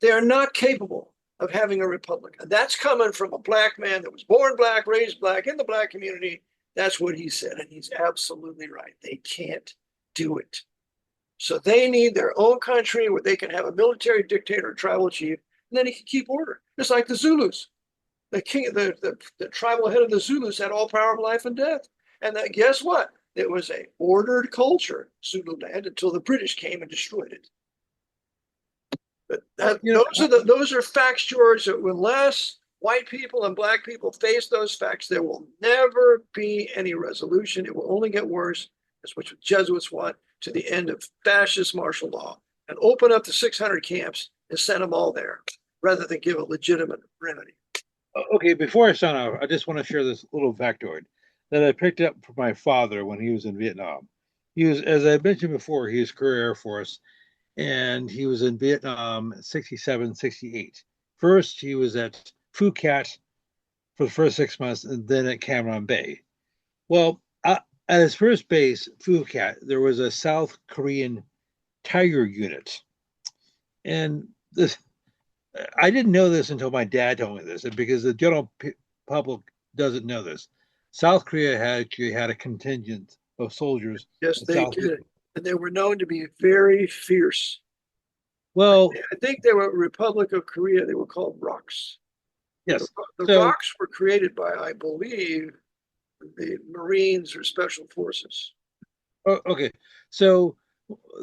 They are not capable of having a republic. And that's coming from a black man that was born black, raised black, in the black community. That's what he said. And he's absolutely right. They can't do it. So they need their own country where they can have a military dictator or tribal chief, and then he can keep order. Just like the Zulus. The king, the tribal head of the Zulus had all power of life and death. And that, guess what? It was a ordered culture, Zululand, until the British came and destroyed it. But those are facts, George, that unless white people and black people face those facts, there will never be any resolution. It will only get worse. That's what the Jesuits want, to the end of fascist martial law, and open up the 600 camps and send them all there, rather than give a legitimate remedy. Okay, before I sign off, I just want to share this little factoid that I picked up from my father when he was in Vietnam. He was, as I mentioned before, he was career Air Force, and he was in Vietnam 67, 68. First, he was at Phuket for the first 6 months, and then at Cam Ranh Bay. Well, at his first base, Phuket, there was a South Korean Tiger unit. And this, I didn't know this until my dad told me this, because the general public doesn't know this. South Korea had a contingent of soldiers. Yes, they did. And they were known to be very fierce. Well, I think they were Republic of Korea. They were called ROCs. Yes. The ROCs were created by, I believe, the Marines or Special Forces. Oh, okay. So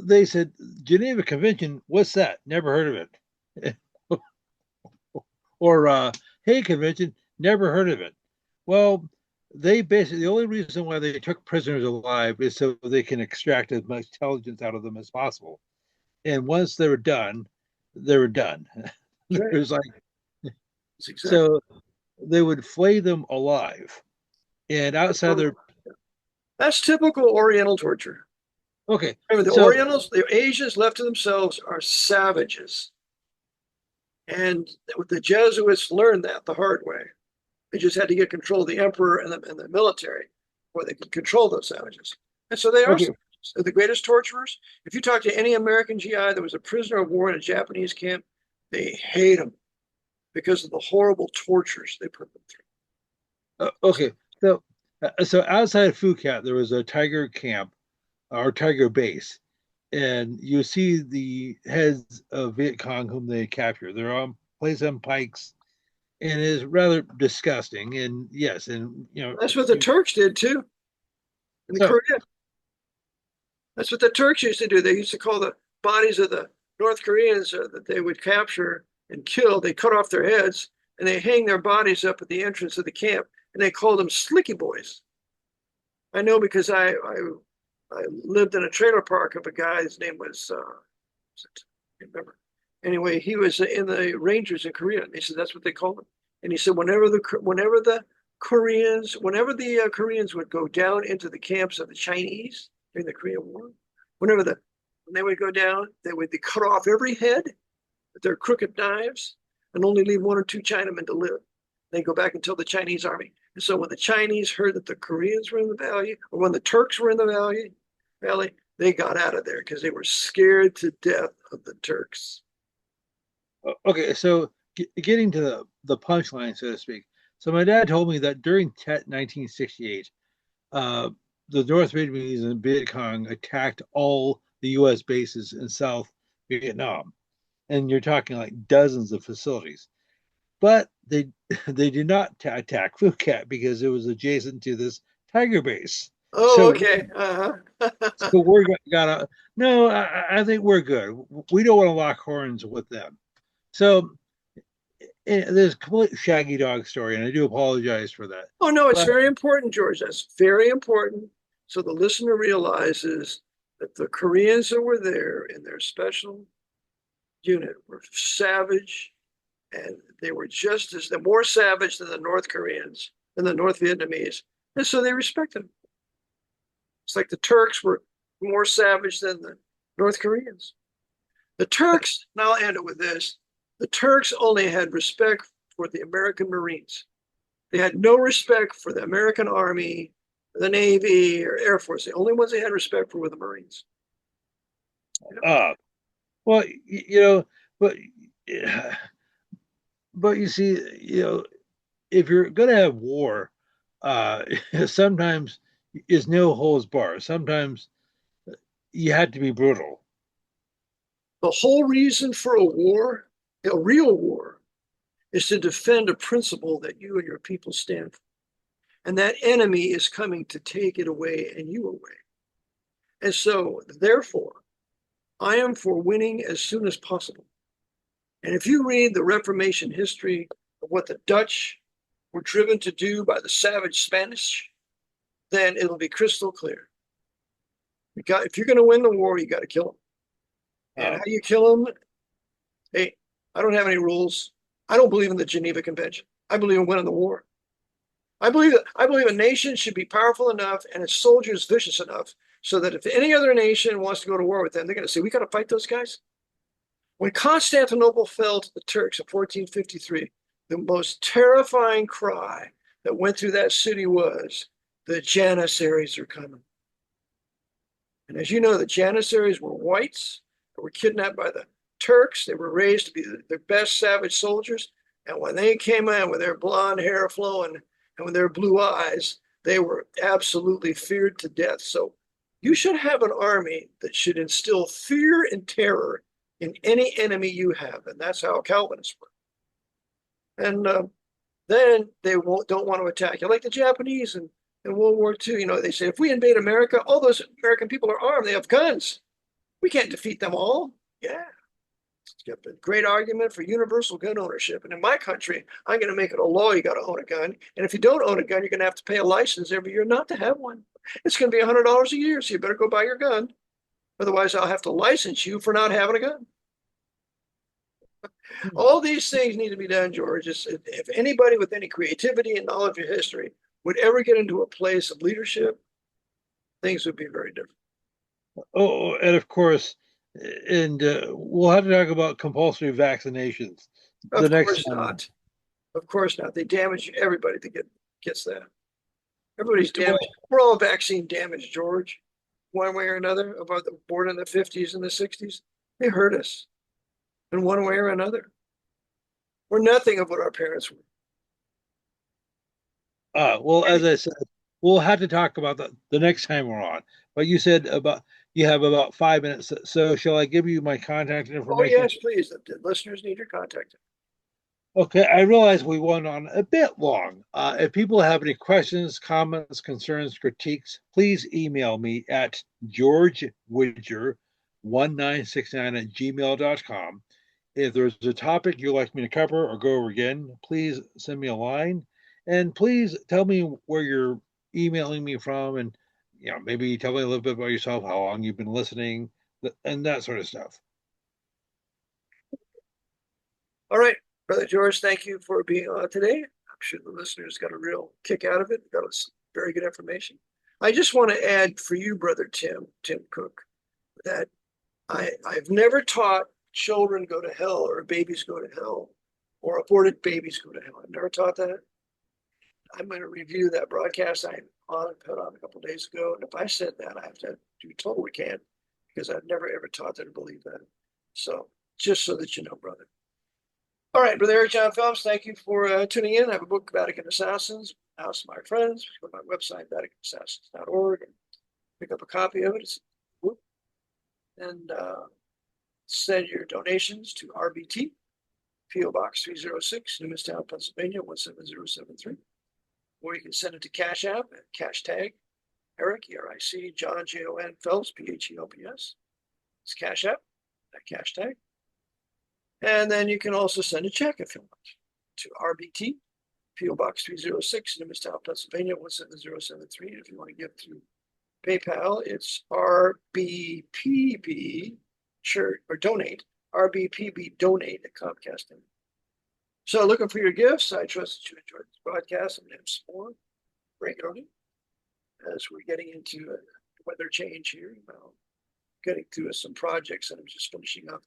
they said, Geneva Convention, what's that? Never heard of it. Or Hague Convention, never heard of it. Well, they basically, the only reason why they took prisoners alive is so they can extract as much intelligence out of them as possible. And once they were done, they were done. Right. There's like, exactly. So they would flay them alive. And outside their, that's typical Oriental torture. Okay. Remember, the Orientals, the Asians left to themselves are savages. And the Jesuits learned that the hard way. They just had to get control of the emperor and the military where they could control those savages. And so they are the greatest torturers. If you talk to any American GI that was a prisoner of war in a Japanese camp, they hate them because of the horrible tortures they put them through. Okay. So outside of Phuket, there was a tiger camp or tiger base, and you see the heads of Viet Cong whom they captured. They're on plays on pikes, and is rather disgusting. And yes, and That's what the Turks did too in so Korea. That's what the Turks used to do. They used to call the bodies of the North Koreans that they would capture and kill. They cut off their heads and they hang their bodies up at the entrance of the camp, and they called them Slicky Boys. I know because I lived in a trailer park of a guy. His name was I can't remember. Anyway, he was in the Rangers in Korea. And he said that's what they called him. And he said whenever the Koreans would go down into the camps of the Chinese during the Korean War, when they would go down, they would cut off every head with their crooked knives and only leave one or two Chinamen to live. They go back and tell the Chinese army. And so when the Chinese heard that the Koreans were in the valley, or when the Turks were in the valley, they got out of there because they were scared to death of the Turks. okay, so getting to the punchline, so to speak. So my dad told me that during Tet 1968, the North Vietnamese and Viet Cong attacked all the U.S. bases in South Vietnam, and you're talking like dozens of facilities. But they did not attack Phu Cat because it was adjacent to this tiger base. Oh, So, okay. so we're gonna no, I think we're good. We don't want to lock horns with them. So there's a complete shaggy dog story, and I do apologize for that. Oh, no, it's But very important, George. That's very important. So the listener realizes that the Koreans that were there in their special unit were savage, and they were they're more savage than the North Koreans and the North Vietnamese. And so they respect them. It's like the Turks were more savage than the North Koreans. The Turks, now I'll end it with this, the Turks only had respect for the American Marines. They had no respect for the American Army, the Navy, or Air Force. The only ones they had respect for were the Marines. uh, well, but but you see, if you're gonna have war, uh, sometimes is no holds bar. Sometimes you had to be brutal. The whole reason for a war, a real war, is to defend a principle that you and your people stand for. And that enemy is coming to take it away and you away. And so, therefore, I am for winning as soon as possible. And if you read the Reformation history of what the Dutch were driven to do by the savage Spanish, then it'll be crystal clear. If you're going to win the war, you got to kill them. And Uh, how you kill them? Hey, I don't have any rules. I don't believe in the Geneva Convention. I believe in winning the war. I believe a nation should be powerful enough and its soldiers vicious enough so that if any other nation wants to go to war with them, they're going to say, we got to fight those guys. When Constantinople fell to the Turks in 1453, the most terrifying cry that went through that city was, the Janissaries are coming. And as you know, the Janissaries were whites that were kidnapped by the Turks. They were raised to be their best savage soldiers. And when they came in with their blonde hair flowing and with their blue eyes, they were absolutely feared to death. So you should have an army that should instill fear and terror in any enemy you have. And that's how Calvinists were. And then they don't want to attack you. Like the Japanese in World War II, they say, if we invade America, all those American people are armed. They have guns. We can't defeat them all. Yeah. It's a great argument for universal gun ownership. And in my country, I'm going to make it a law you got to own a gun. And if you don't own a gun, you're going to have to pay a license every year not to have one. It's going to be $100 a year, so you better go buy your gun. Otherwise, I'll have to license you for not having a gun. All these things need to be done, George. If anybody with any creativity and knowledge of history would ever get into a place of leadership, things would be very different. oh, and of course, and we'll have to talk about compulsory vaccinations the Of next course time. not. Of course not. They damage everybody that gets that. Everybody's damaged. We're all vaccine damaged, George, one way or another. About the born in the 50s and the 60s, they hurt us in one way or another. We're nothing of what our parents were. Well, as I said, we'll have to talk about that the next time we're on. But you said you have about 5 minutes. So shall I give you my contact Oh information? yes, please. The listeners need your contact. Okay, I realize we went on a bit long. If people have any questions, comments, concerns, critiques, please email me at georgewidger1969 at gmail.com. If there's a topic you'd like me to cover or go over again, please send me a line. And please tell me where you're emailing me from, and maybe tell me a little bit about yourself, how long you've been listening, and that sort of stuff. All right, Brother George, thank you for being on today. I'm sure the listeners got a real kick out of it. Got us very good information. I just want to add for you, Brother Tim Cook, that I've never taught children go to hell or babies go to hell or aborted babies go to hell. I've never taught that. I'm going to review that broadcast I put on a couple of days ago. And if I said that, I have to do total recant because I've never ever taught them to believe that. So just so that you know, brother. All right, Brother Eric John Phelps, thank you for tuning in. I have a book, Vatican Assassins, House of My Friends. Go to my website, vaticanassassins.org, and pick up a copy of it. And send your donations to RBT, P.O. Box 306, Newmanstown, Pennsylvania, 17073. Or you can send it to Cash App at cash tag Eric, E-R-I-C, John, J-O-N, Phelps, P-H-E-L-P-S. It's Cash App, that cash tag. And then you can also send a check if you want to RBT, P.O. Box 306, Newmanstown, Pennsylvania, 17073. And if you want to give through PayPal, it's rbpbchurch or donate, rbpbdonate at Comcast. So looking for your gifts. I trust that you enjoyed this broadcast and have some more regularly as we're getting into weather change here. Getting through some projects that I'm just finishing up.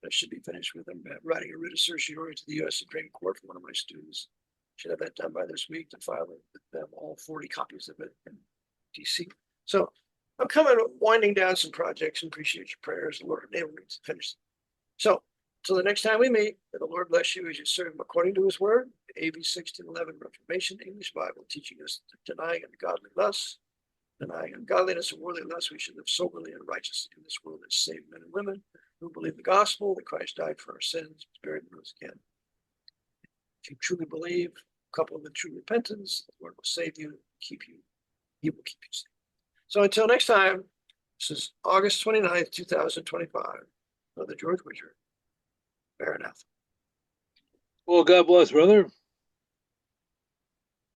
I should be finished with them. Writing a writ of certiorari to the U.S. Supreme Court for one of my students. Should have that done by this week to file it with them, all 40 copies of it in D.C. So I'm winding down some projects and appreciate your prayers. The Lord enable me to finish them. So until the next time we meet, may the Lord bless you as you serve him according to his word. AB 1611 Reformation English Bible teaching us that denying ungodly lust, denying ungodliness and worldly lust, we should live soberly and righteously in this world as saved men and women who believe the gospel that Christ died for our sins, was buried and rose again. If you truly believe, coupled with true repentance, the Lord will save you, keep you. He will keep you safe. So until next time, this is August 29th, 2025. Brother George Widger. Fair enough. Well, God bless, brother.